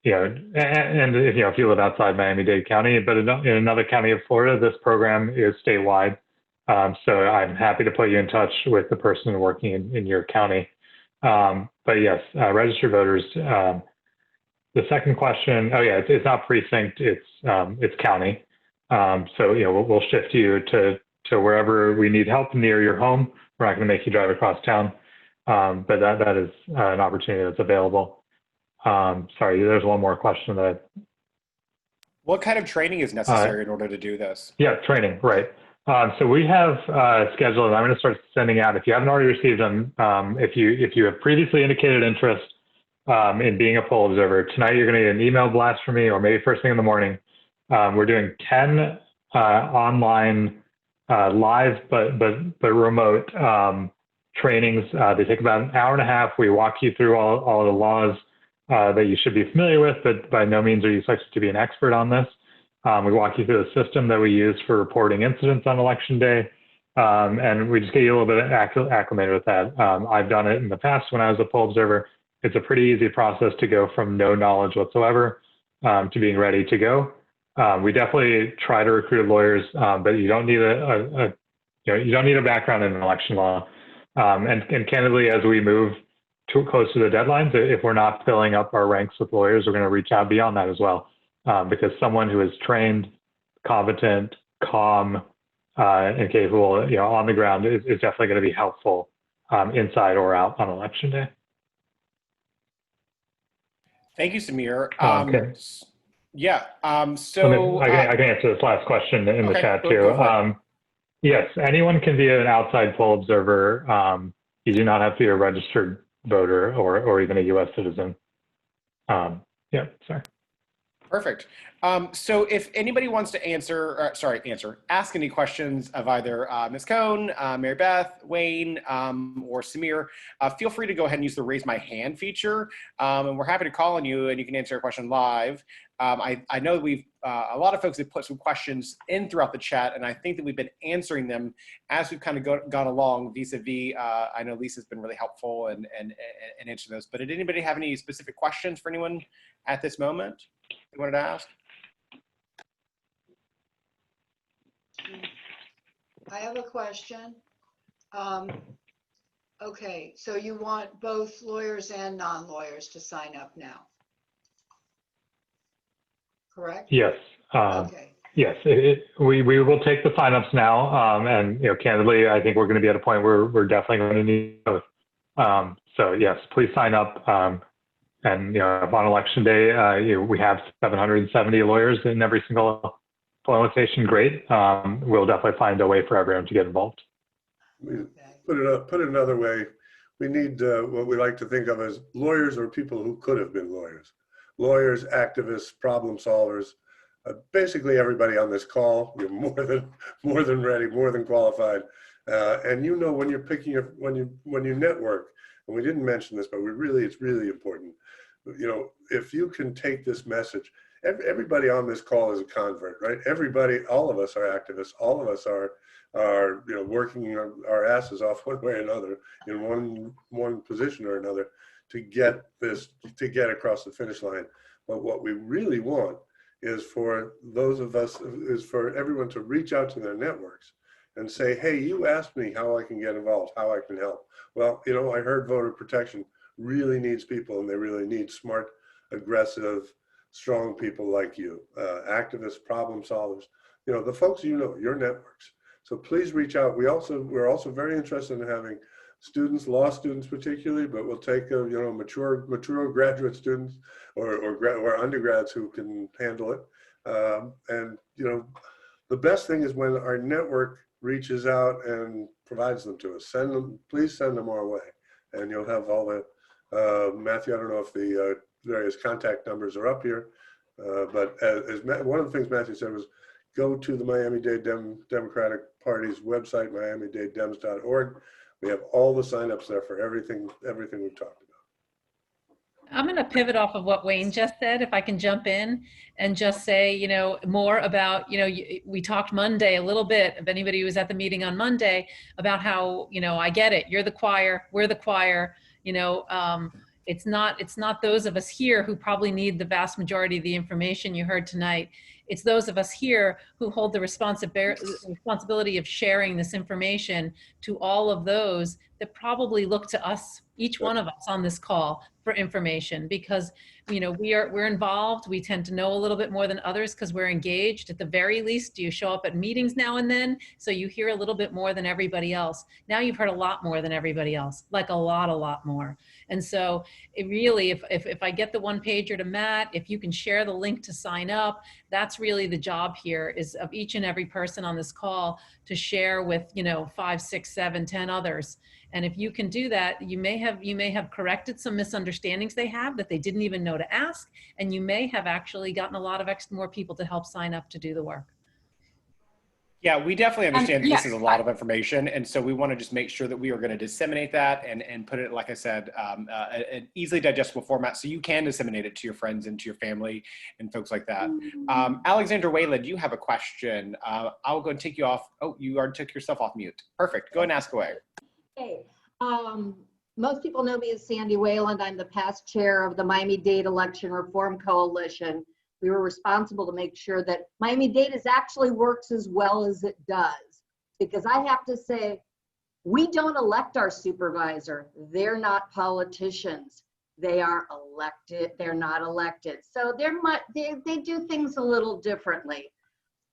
And if you live outside Miami-Dade County, but in another county of Florida, this program is statewide. So I'm happy to put you in touch with the person working in your county. But yes, registered voters. The second question, it's not precinct, it's county. So we'll shift you to wherever we need help near your home. We're not going to make you drive across town, but that is an opportunity that's available. Sorry, there's one more question What kind of training is necessary in order to do this? Yeah, training, right. So we have scheduled, I'm going to start sending out, if you haven't already received them, if you have previously indicated interest in being a poll observer, tonight you're going to get an email blast from me, or maybe first thing in the morning. We're doing 10 online live but remote trainings. They take about an hour and a half. We walk you through all the laws that you should be familiar with, but by no means are you expected to be an expert on this. We walk you through the system that we use for reporting incidents on election day, and we just get you a little bit acclimated with that. I've done it in the past when I was a poll observer. It's a pretty easy process to go from no knowledge whatsoever to being ready to go. We definitely try to recruit lawyers, but you don't need you don't need a background in election law. And candidly, as we move too close to the deadlines, if we're not filling up our ranks with lawyers, we're going to reach out beyond that as well. Because someone who is trained, competent, calm, and capable, on the ground is definitely going to be helpful inside or out on election day. Thank you, Samir. Okay. Yeah. So I can answer this last question in the chat too. Yes, anyone can be an outside poll observer. You do not have to be a registered voter or even a U.S. citizen. Yeah, sorry. Perfect. So if anybody wants to ask any questions of either Ms. Cohn, Marybeth, Wayne, or Samir, feel free to go ahead and use the raise my hand feature. And we're happy to call on you and you can answer a question live. I know we've, a lot of folks have put some questions in throughout the chat, and I think that we've been answering them as we've kind of gone along vis-a-vis. I know Lisa's been really helpful and answering those, but did anybody have any specific questions for anyone at this moment you wanted to ask? I have a question. Okay, so you want both lawyers and non-lawyers to sign up now, correct? Yes. Okay. Yes, we will take the signups now, and candidly, I think we're going to be at a point where we're definitely going to need both. So yes, please sign up. And if on election day we have 770 lawyers in every single polling location, great. We'll definitely find a way for everyone to get involved. Put it another way, we need what we like to think of as lawyers or people who could have been lawyers. Lawyers, activists, problem solvers, basically everybody on this call. You're more than ready, more than qualified. And when you're picking up, when you network, and we didn't mention this, but it's really important. If you can take this message, everybody on this call is a convert, right? Everybody, all of us are activists. All of us are working our asses off one way or another in one position or another to get across the finish line. But what we really want is for everyone to reach out to their networks and say, hey, you asked me how I can get involved, how I can help. Well, I heard voter protection really needs people, and they really need smart, aggressive, strong people like you, activists, problem solvers, the folks your networks. So please reach out. We're also very interested in having students, law students particularly, but we'll take mature graduate students or undergrads who can handle it. And the best thing is when our network reaches out and provides them to us. Please send them our way, and you'll have all the Matthew. I don't know if the various contact numbers are up here, but one of the things Matthew said was go to the Miami-Dade Democratic Party's website, miamidadedems.org. We have all the signups there for everything we've talked about. I'm going to pivot off of what Wayne just said, if I can jump in and just say, more about, we talked Monday a little bit, if anybody who was at the meeting on Monday, about how, I get it, you're the choir, we're the choir, it's not those of us here who probably need the vast majority of the information you heard tonight. It's those of us here who hold the responsibility of sharing this information to all of those that probably look to us, each one of us on this call, for information, because we're involved. We tend to know a little bit more than others because we're engaged. At the very least, you show up at meetings now and then, so you hear a little bit more than everybody else. Now you've heard a lot more than everybody else, like a lot more. And so it really, if I get the one pager to Matt, if you can share the link to sign up, that's really the job here, is of each and every person on this call to share with 5, 6, 7, 10 others. And if you can do that, you may have corrected some misunderstandings they have that they didn't even know to ask, and you may have actually gotten a lot of more people to help sign up to do the work. Yeah, we definitely understand that this is a lot of information, and so we want to just make sure that we are going to disseminate that and put it, like I said, an easily digestible format so you can disseminate it to your friends and to your family and folks like that. Alexandra Wayland, you have a question. I'll go and take you off. Oh, you already took yourself off mute. Perfect. Go ahead and ask away. Hey, most people know me as Sandy Wayland. I'm the past chair of the Miami-Dade Election Reform Coalition. We were responsible to make sure that Miami-Dade actually works as well as it does. Because I have to say, we don't elect our supervisor. They're not politicians. They are elected. They're not elected. So they do things a little differently.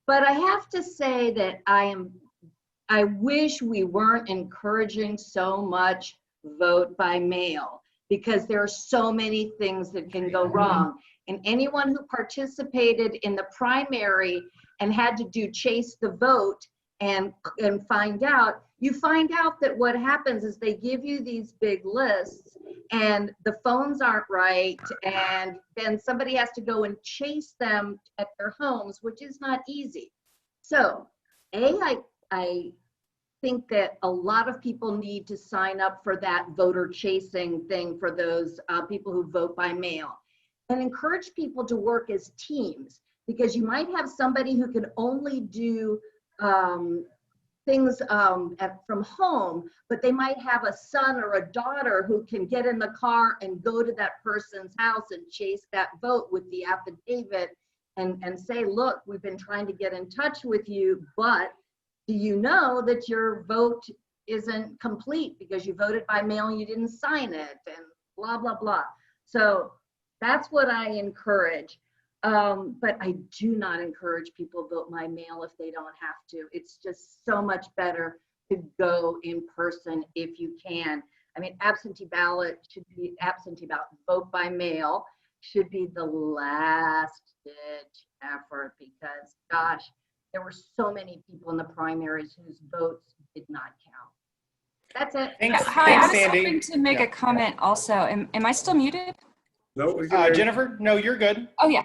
But I have to say that I wish we weren't encouraging so much vote by mail, because there are so many things that can go wrong. And anyone who participated in the primary and had to chase the vote and find out. You find out that what happens is they give you these big lists and the phones aren't right, and then somebody has to go and chase them at their homes, which is not easy. So I think that a lot of people need to sign up for that voter chasing thing for those people who vote by mail, and encourage people to work as teams, because you might have somebody who can only do things from home, but they might have a son or a daughter who can get in the car and go to that person's house and chase that vote with the affidavit and say, look, we've been trying to get in touch with you, but do you know that your vote isn't complete because you voted by mail and you didn't sign it, and blah, blah, blah. So that's what I encourage. But I do not encourage people to vote by mail if they don't have to. It's just so much better to go in person if you can. I mean, absentee ballot, vote by mail should be the last ditch effort, because gosh, there were so many people in the primaries whose votes did not count. That's it. Thanks, Hi, I was Sandy. hoping to make a comment also. Am I still muted? No, we can hear you. Jennifer, no, you're good. Oh, yeah.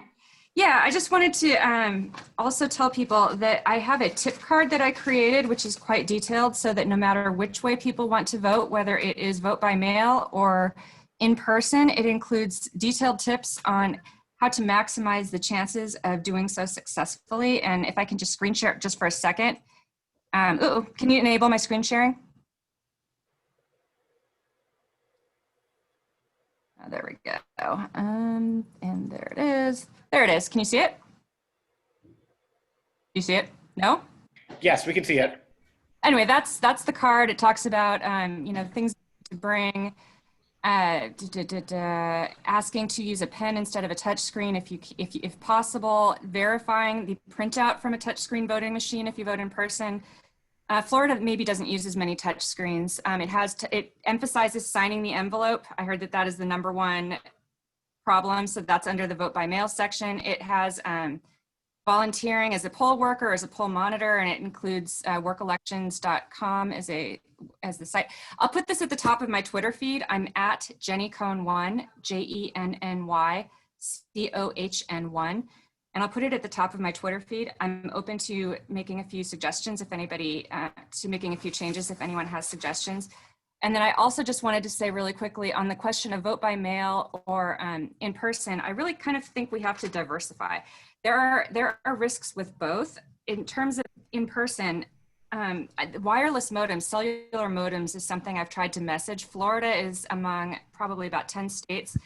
Yeah, I just wanted to also tell people that I have a tip card that I created, which is quite detailed, so that no matter which way people want to vote, whether it is vote by mail or in person, it includes detailed tips on how to maximize the chances of doing so successfully. And if I can just screen share just for a second. Can you enable my screen sharing? Oh, there we go. And there it is. There it is. Can you see it? You see it? No? Yes, we can see it. Anyway, that's the card. It talks about things to bring, asking to use a pen instead of a touch screen if possible, verifying the printout from a touch screen voting machine if you vote in person. Florida maybe doesn't use as many touch screens. It emphasizes signing the envelope. I heard that is the #1 problem, so that's under the vote by mail section. It has volunteering as a poll worker, as a poll monitor, and it includes workelections.com as the site. I'll put this at the top of my Twitter feed. I'm at Jenny Cohn 1, JennyCohn1, and I'll put it at the top of my Twitter feed. I'm open to making a few suggestions if anybody, to making a few changes if anyone has suggestions. And then I also just wanted to say really quickly on the question of vote by mail or in person, I really kind of think we have to diversify. There are risks with both. In terms of in person, wireless modems, cellular modems is something I've tried to message. Florida is among probably about 10 states,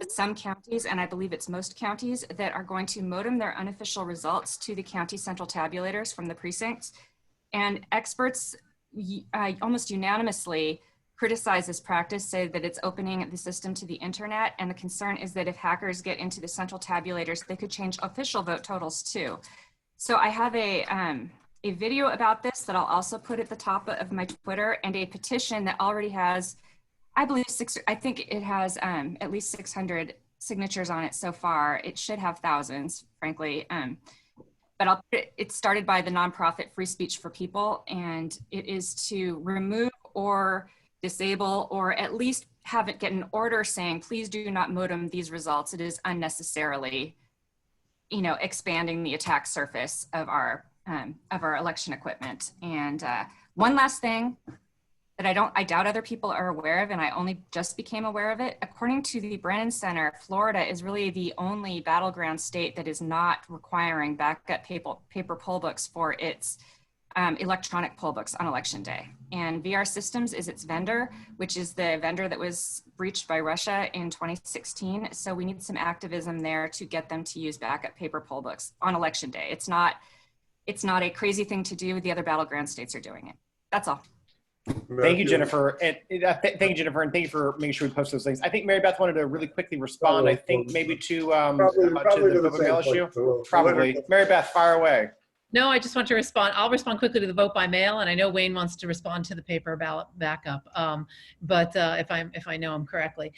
some counties, and I believe it's most counties, that are going to modem their unofficial results to the county central tabulators from the precincts. And experts almost unanimously criticize this practice, say that it's opening the system to the internet, and the concern is that if hackers get into the central tabulators, they could change official vote totals too. So I have a video about this that I'll also put at the top of my Twitter, and a petition that already has, I believe I think it has at least 600 signatures on it so far. It should have thousands, frankly. But it's started by the nonprofit Free Speech for People, and it is to remove or disable, or at least have it get an order saying, please do not modem these results. It is unnecessarily, expanding the attack surface of our election equipment. And one last thing that I doubt other people are aware of, and I only just became aware of it. According to the Brennan Center, Florida is really the only battleground state that is not requiring backup paper poll books for its electronic poll books on election day. And VR Systems is its vendor, which is the vendor that was breached by Russia in 2016. So we need some activism there to get them to use backup paper poll books on election day. It's not a crazy thing to do. The other battleground states are doing it. That's all. Thank you, Jennifer. And thank you, Jennifer, and thank you for making sure we post those things. I think Marybeth wanted to really quickly respond. I think maybe to the vote by mail issue. Probably. Marybeth, fire away. No, I just want to respond. I'll respond quickly to the vote by mail, and I know Wayne wants to respond to the paper ballot backup. If I know him correctly,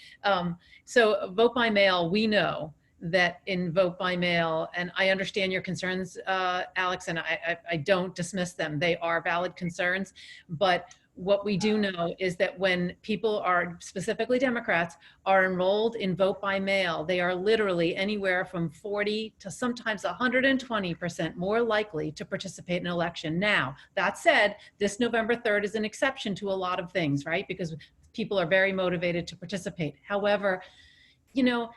so vote by mail, we know that in vote by mail, and I understand your concerns, Alex, and I don't dismiss them. They are valid concerns, but what we do know is that when people are, specifically Democrats, are enrolled in vote by mail, they are literally anywhere from 40 to sometimes 120% more likely to participate in an election. Now, that said, this November 3rd is an exception to a lot of things, right? Because people are very motivated to participate. However, you know,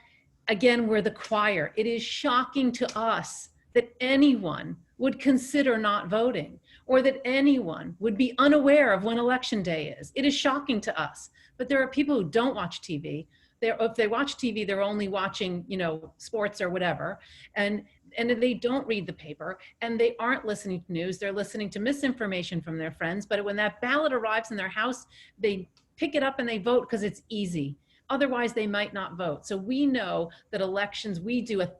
again, we're the choir. It is shocking to us that anyone would consider not voting, or that anyone would be unaware of when election day is. It is shocking to us. But there are people who don't watch TV. If they watch TV, they're only watching, you know, sports or whatever. And they don't read the paper, and they aren't listening to news. They're listening to misinformation from their friends. But when that ballot arrives in their house, they pick it up and they vote because it's easy. Otherwise, they might not vote. So we know that elections, we do a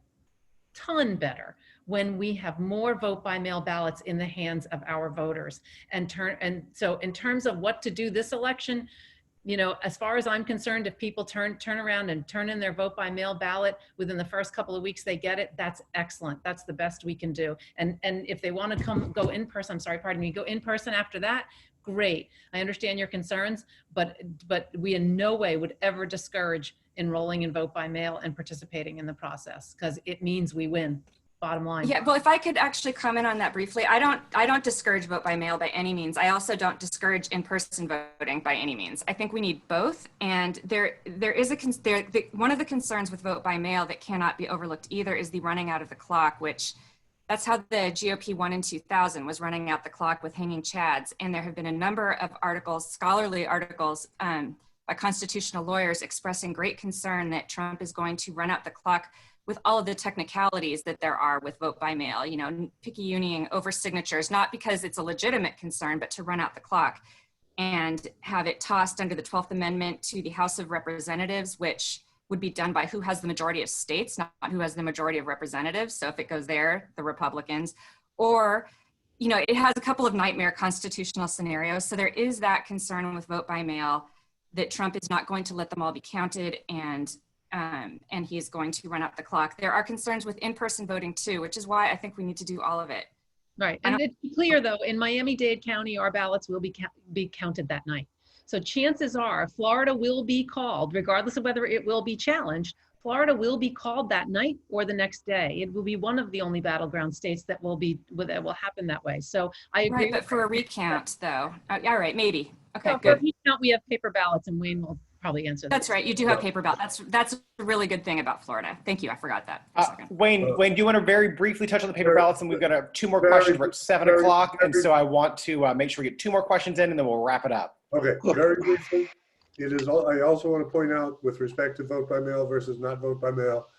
ton better when we have more vote by mail ballots in the hands of our voters. And so in terms of what to do this election, you know, as far as I'm concerned, if people turn around and turn in their vote by mail ballot within the first couple of weeks they get it, that's excellent. That's the best we can do. And if they want to go in person, I'm sorry, pardon me, go in person after that, great. I understand your concerns, but we in no way would ever discourage enrolling in vote by mail and participating in the process, because it means we win. Bottom line. Yeah, well, if I could actually comment on that briefly, I don't discourage vote by mail by any means. I also don't discourage in-person voting by any means. I think we need both, and there is one of the concerns with vote by mail that cannot be overlooked either is the running out of the clock, which that's how the GOP won in 2000, was running out the clock with hanging chads. And there have been a number of articles, scholarly articles by constitutional lawyers expressing great concern that Trump is going to run out the clock with all of the technicalities that there are with vote by mail, you know, picayuning over signatures, not because it's a legitimate concern, but to run out the clock and have it tossed under the 12th Amendment to the House of Representatives, which would be done by who has the majority of states, not who has the majority of representatives. So if it goes there, the Republicans, or, you know, it has a couple of nightmare constitutional scenarios. So there is that concern with vote by mail that Trump is not going to let them all be counted, and he's going to run up the clock. There are concerns with in-person voting too, which is why I think we need to do all of it. Right, and it's clear though, in Miami-Dade County, our ballots will be counted that night. So chances are Florida will be called, regardless of whether it will be challenged. Florida will be called that night or the next day. It will be one of the only battleground states that will happen that way. So I agree. Right, but for a recount though, all right, maybe. Okay, so good. For a recount, we have paper ballots, and Wayne will probably answer that. That's right. You do have paper ballots. That's a really good thing about Florida. Thank you. I forgot that for a second. Wayne, do you want to very briefly touch on the paper ballots? And we've got two more questions. We're at 7 o'clock, and so I want to make sure we get 2 more questions in, and then we'll wrap it up. Okay, very briefly. I also want to point out, with respect to vote by mail versus not vote by mail,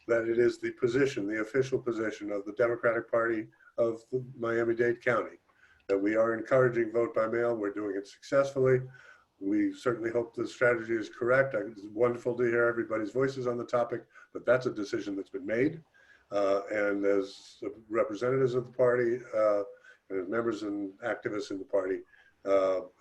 that it is the position, the official position of the Democratic Party of Miami-Dade County, that we are encouraging vote by mail. We're doing it successfully. We certainly hope the strategy is correct. It's wonderful to hear everybody's voices on the topic, but that's a decision that's been made. And as representatives of the party, and as members and activists in the party,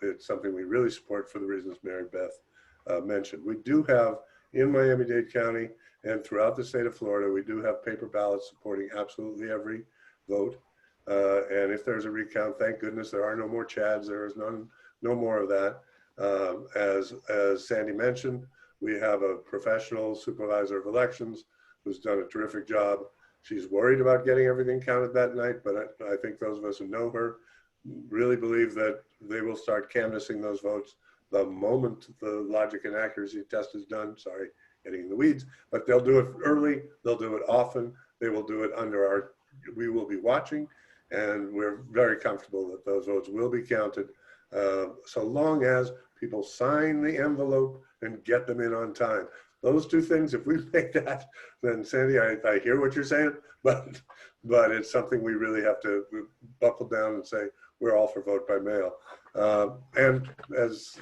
it's something we really support for the reasons Marybeth mentioned. We do have, in Miami-Dade County and throughout the state of Florida, we do have paper ballots supporting absolutely every vote. And if there's a recount, thank goodness there are no more chads. There is no more of that. As Sandy mentioned, we have a professional supervisor of elections who's done a terrific job. She's worried about getting everything counted that night, but I think those of us who know her really believe that they will start canvassing those votes the moment the logic and accuracy test is done. Sorry, getting in the weeds, but they'll do it early, they'll do it often, they will do it under we will be watching, and we're very comfortable that those votes will be counted, so long as people sign the envelope and get them in on time. Those two things, if we make that, then Sandy, I hear what you're saying, but it's something we really have to buckle down and say, we're all for vote by mail. And as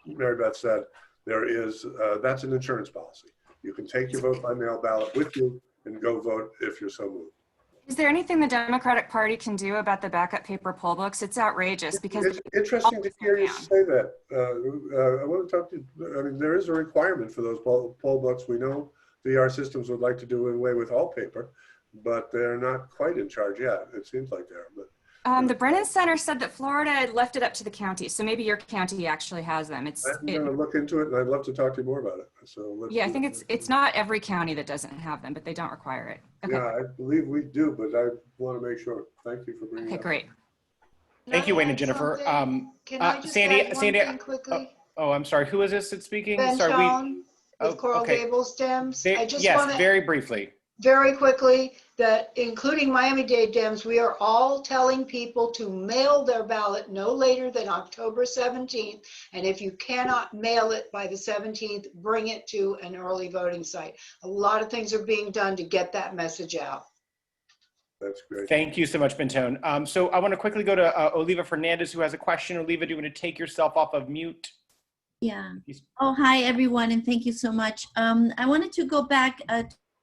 Marybeth said, there is, that's an insurance policy. You can take your vote by mail ballot with you and go vote if you're so moved. Is there anything the Democratic Party can do about the backup paper poll books? It's outrageous because it's interesting to hear you say that. I want to talk to you. I mean, there is a requirement for those poll books. We know VR Systems would like to do away with all paper, but they're not quite in charge yet. It seems like they're. But The Brennan Center said that Florida left it up to the county, so maybe your county actually has them. I'm going to look into it, and I'd love to talk to you more about it. So yeah, I think it's not every county that doesn't have them, but they don't require it. Okay. Yeah, I believe we do, but I want to make sure. Thank you for bringing it Okay, up. great. Thank you, Wayne and Jennifer. Can I just Sandy, add one Sandy, thing quickly? oh, I'm sorry. Who is this that's speaking? Ben Sorry, Schoen with oh, Coral okay. Gables Dems. I just yes, want to very briefly. very quickly that including Miami-Dade Dems, we are all telling people to mail their ballot no later than October 17th. And if you cannot mail it by the 17th, bring it to an early voting site. A lot of things are being done to get that message out. That's great. Thank you so much, Bentone. So I want to quickly go to Oliva Fernandez, who has a question. Oliva, do you want to take yourself off of mute? Yeah. Oh, hi, everyone, and thank you so much. I wanted to go back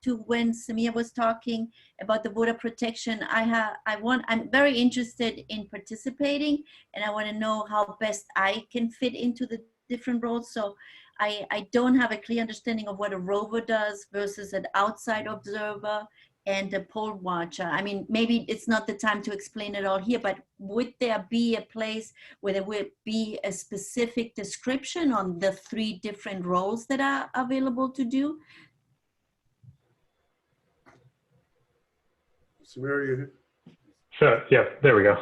to when Samir was talking about the voter protection. I'm very interested in participating, and I want to know how best I can fit into the different roles. So I don't have a clear understanding of what a rover does versus an outside observer and a poll watcher. I mean, maybe it's not the time to explain it all here, but would there be a place where there would be a specific description on the 3 different roles that are available to do? Samir, you? So, yeah, there we go.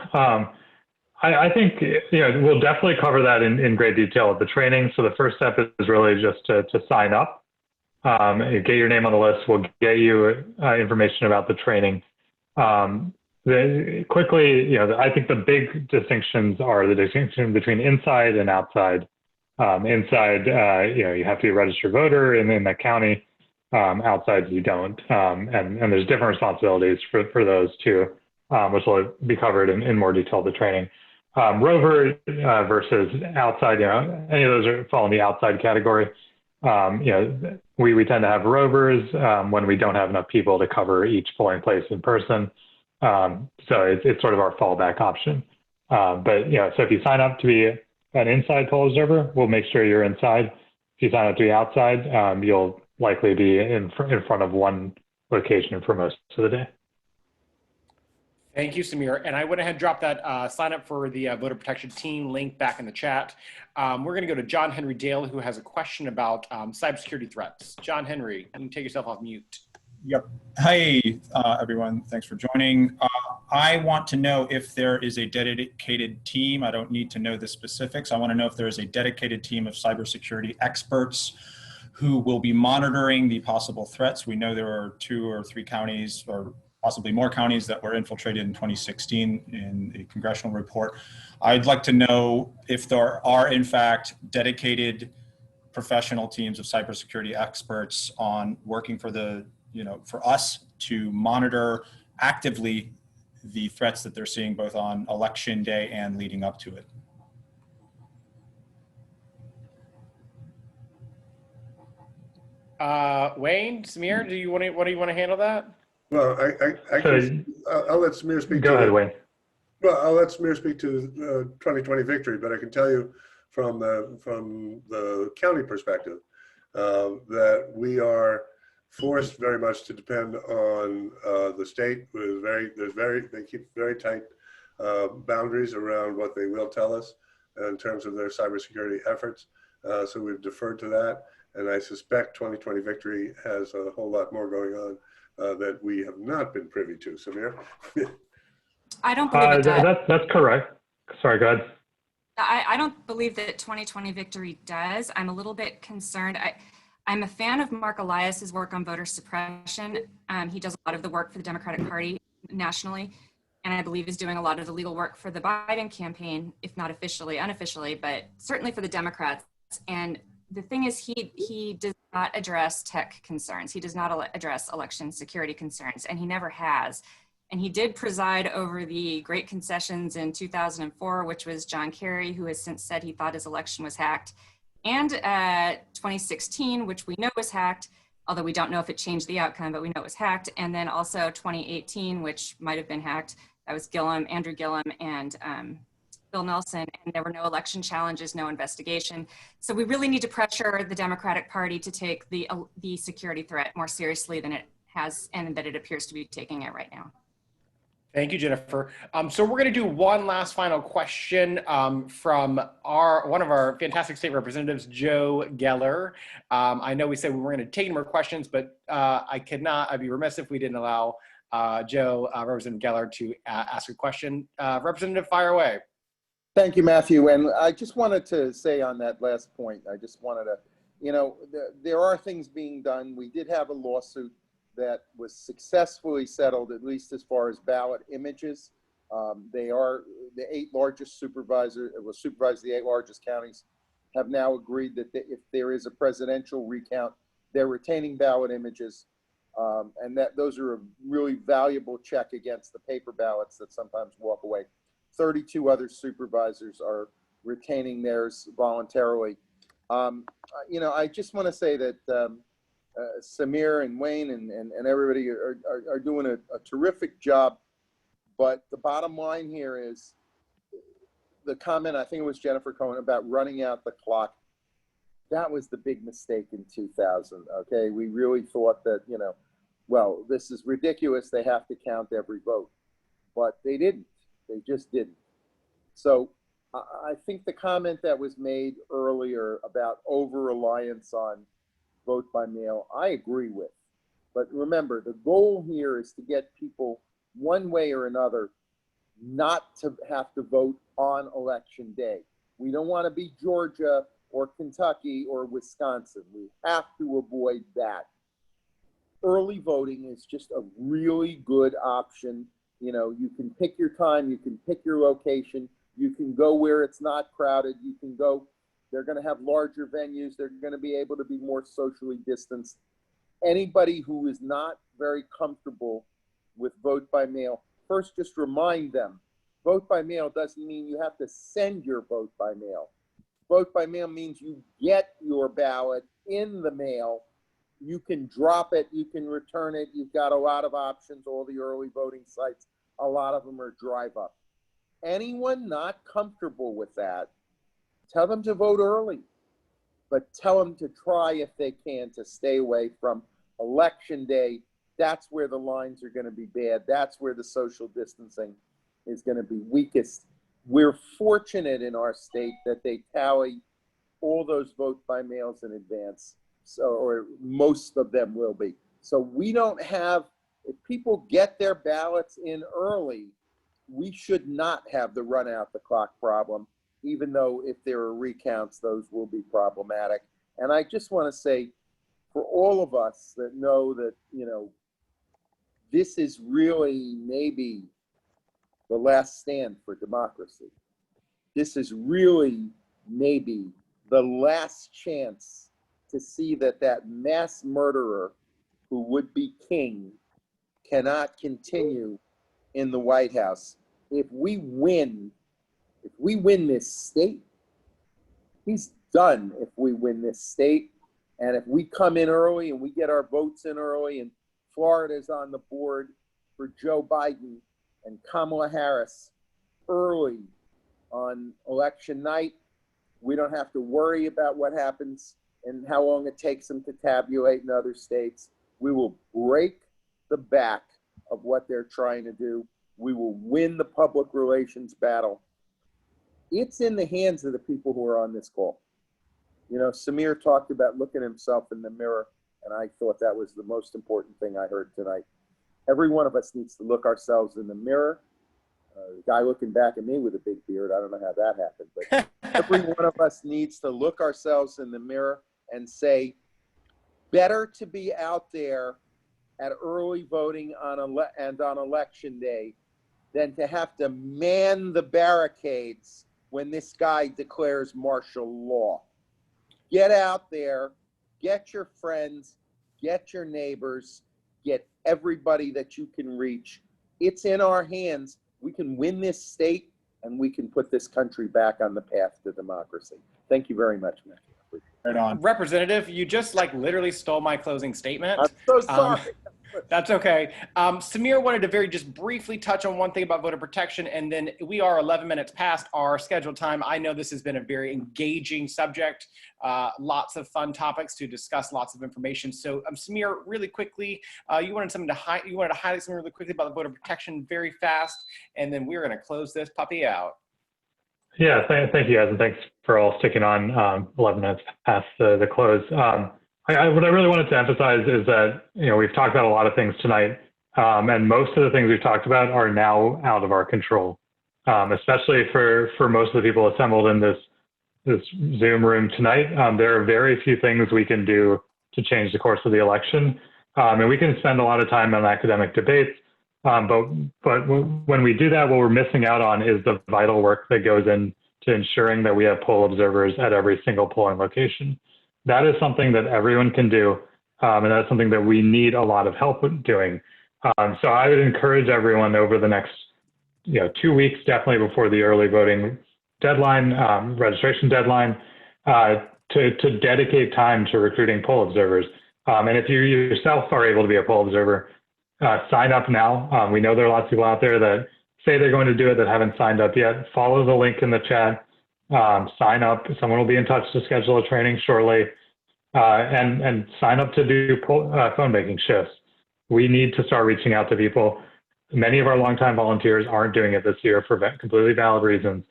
I think, we'll definitely cover that in great detail at the training. So the first step is really just to sign up. Get your name on the list. We'll get you information about the training. Quickly, I think the big distinctions are the distinction between inside and outside. Inside, you have to be a registered voter in the county. Outside, you don't. And there's different responsibilities for those too, which will be covered in more detail at the training. Rover versus outside, any of those fall in the outside category. We tend to have rovers when we don't have enough people to cover each polling place in person. So it's sort of our fallback option. But so if you sign up to be an inside poll observer, we'll make sure you're inside. If you sign up to be outside, you'll likely be in front of one location for most of the day. Thank you, Samir. And I went ahead and dropped that sign up for the voter protection team link back in the chat. We're going to go to John Henry Dale, who has a question about cybersecurity threats. John Henry, you can take yourself off mute. Yep. Hi, everyone. Thanks for joining. I want to know if there is a dedicated team. I don't need to know the specifics. I want to know if there is a dedicated team of cybersecurity experts who will be monitoring the possible threats. We know there are 2 or 3 counties, or possibly more counties, that were infiltrated in 2016 in the congressional report. I'd like to know if there are, in fact, dedicated professional teams of cybersecurity experts on working for for us to monitor actively the threats that they're seeing both on election day and leading up to it. Wayne, Samir, what do you want to handle that? Well, I'll let Samir speak. Go ahead, Wayne. Well, I'll let Samir speak to 2020 victory, but I can tell you from the county perspective that we are forced very much to depend on the state. They keep very tight boundaries around what they will tell us in terms of their cybersecurity efforts. So we've deferred to that, and I suspect 2020 victory has a whole lot more going on that we have not been privy to. Samir? I don't believe it does. That's correct. Sorry, go ahead. I don't believe that 2020 victory does. I'm a little bit concerned. I'm a fan of Mark Elias's work on voter suppression. He does a lot of the work for the Democratic Party nationally, and I believe is doing a lot of the legal work for the Biden campaign, if not officially, unofficially, but certainly for the Democrats. And the thing is, he does not address tech concerns. He does not address election security concerns, and he never has. And he did preside over the great concessions in 2004, which was John Kerry, who has since said he thought his election was hacked, and 2016, which we know was hacked, although we don't know if it changed the outcome, but we know it was hacked. And then also 2018, which might have been hacked. That was Andrew Gillum, and Bill Nelson, and there were no election challenges, no investigation. So we really need to pressure the Democratic Party to take the security threat more seriously than it has and that it appears to be taking it right now. Thank you, Jennifer. So we're going to do one last final question from one of our fantastic state representatives, Joe Geller. I know we said we weren't going to take any more questions, but I'd be remiss if we didn't allow Representative Geller to ask a question. Representative, fire away. Thank you, Matthew. And I just wanted to say on that last point, I just wanted to, you know, there are things being done. We did have a lawsuit that was successfully settled, at least as far as ballot images. They are the 8 largest supervisors, supervise the 8 largest counties, have now agreed that if there is a presidential recount, they're retaining ballot images, and that those are a really valuable check against the paper ballots that sometimes walk away. 32 other supervisors are retaining theirs voluntarily. You know, I just want to say that Samir and Wayne and everybody are doing a terrific job. But the bottom line here is the comment, I think it was Jennifer Cohn, about running out the clock. That was the big mistake in 2000, okay? We really thought that, you know, well, this is ridiculous. They have to count every vote. But they didn't. They just didn't. So I think the comment that was made earlier about over-reliance on vote by mail, I agree with. But remember, the goal here is to get people one way or another not to have to vote on election day. We don't want to be Georgia or Kentucky or Wisconsin. We have to avoid that. Early voting is just a really good option. You know, you can pick your time, you can pick your location, you can go where it's not crowded, you can go. They're going to have larger venues. They're going to be able to be more socially distanced. Anybody who is not very comfortable with vote by mail, first just remind them, vote by mail doesn't mean you have to send your vote by mail. Vote by mail means you get your ballot in the mail. You can drop it, you can return it. You've got a lot of options. All the early voting sites, a lot of them are drive up. Anyone not comfortable with that, tell them to vote early, but tell them to try, if they can, to stay away from election day. That's where the lines are going to be bad. That's where the social distancing is going to be weakest. We're fortunate in our state that they tally all those vote by mails in advance, so, or most of them will be. So we don't have, if people get their ballots in early, we should not have the run out the clock problem, even though if there are recounts, those will be problematic. And I just want to say, for all of us that know that, you know, this is really maybe the last stand for democracy. This is really maybe the last chance to see that that mass murderer who would be king cannot continue in the White House. If we win this state, he's done if we win this state. And if we come in early and we get our votes in early, and Florida's on the board for Joe Biden and Kamala Harris early on election night, we don't have to worry about what happens and how long it takes them to tabulate in other states. We will break the back of what they're trying to do. We will win the public relations battle. It's in the hands of the people who are on this call. You know, Samir talked about looking himself in the mirror, and I thought that was the most important thing I heard tonight. Every one of us needs to look ourselves in the mirror. The guy looking back at me with a big beard, I don't know how that happened, but every one of us needs to look ourselves in the mirror and say, better to be out there at early voting on election day than to have to man the barricades when this guy declares martial law. Get out there, get your friends, get your neighbors, get everybody that you can reach. It's in our hands. We can win this state, and we can put this country back on the path to democracy. Thank you very much, Matthew. Right on. Representative, you just like literally stole my closing statement. I'm so sorry. That's okay. Samir wanted to just briefly touch on one thing about voter protection, and then we are 11 minutes past our scheduled time. I know this has been a very engaging subject, lots of fun topics to discuss, lots of information. So Samir, really quickly, you wanted to highlight something really quickly about the voter protection very fast, and then we're going to close this puppy out. Yeah, thank you guys, and thanks for all sticking on 11 minutes past the close. What I really wanted to emphasize is that, we've talked about a lot of things tonight, and most of the things we've talked about are now out of our control, especially for most of the people assembled in this Zoom room tonight. There are very few things we can do to change the course of the election, and we can spend a lot of time on academic debates, but when we do that, what we're missing out on is the vital work that goes into ensuring that we have poll observers at every single polling location. That is something that everyone can do, and that's something that we need a lot of help with doing. So I would encourage everyone over the next 2 weeks, definitely before the early voting deadline, registration deadline, to dedicate time to recruiting poll observers. And if you yourself are able to be a poll observer, sign up now. We know there are lots of people out there that say they're going to do it that haven't signed up yet. Follow the link in the chat, sign up. Someone will be in touch to schedule a training shortly, and sign up to do phone banking shifts. We need to start reaching out to people. Many of our longtime volunteers aren't doing it this year for completely valid reasons,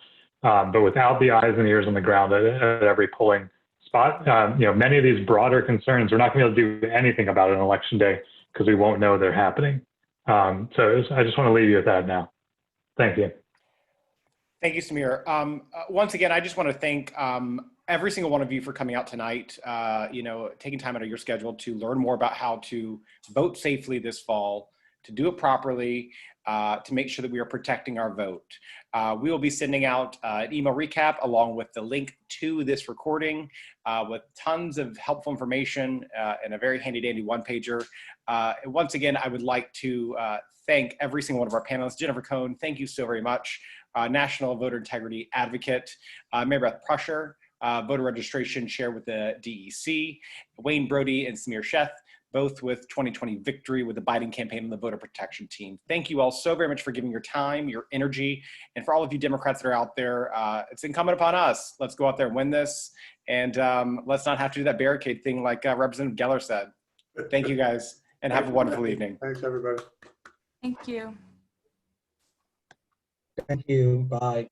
but without the eyes and ears on the ground at every polling spot, many of these broader concerns, we're not going to be able to do anything about it on election day because we won't know they're happening. So I just want to leave you with that now. Thank you. Thank you, Samir. Once again, I just want to thank every single one of you for coming out tonight, taking time out of your schedule to learn more about how to vote safely this fall, to do it properly, to make sure that we are protecting our vote. We will be sending out an email recap along with the link to this recording with tons of helpful information and a very handy dandy one-pager. Once again, I would like to thank every single one of our panelists. Jennifer Cohn, thank you so very much. National Voter Integrity Advocate, Marybeth Prusher, voter registration chair with the DEC, Wayne, Brody, and Samir Sheth, both with 2020 victory with the Biden campaign and the voter protection team. Thank you all so very much for giving your time, your energy, and for all of you Democrats that are out there, it's incumbent upon us. Let's go out there and win this, and let's not have to do that barricade thing like Representative Geller said. Thank you guys, and have a wonderful evening. Thanks, everybody. Thank you. Thank you. Bye.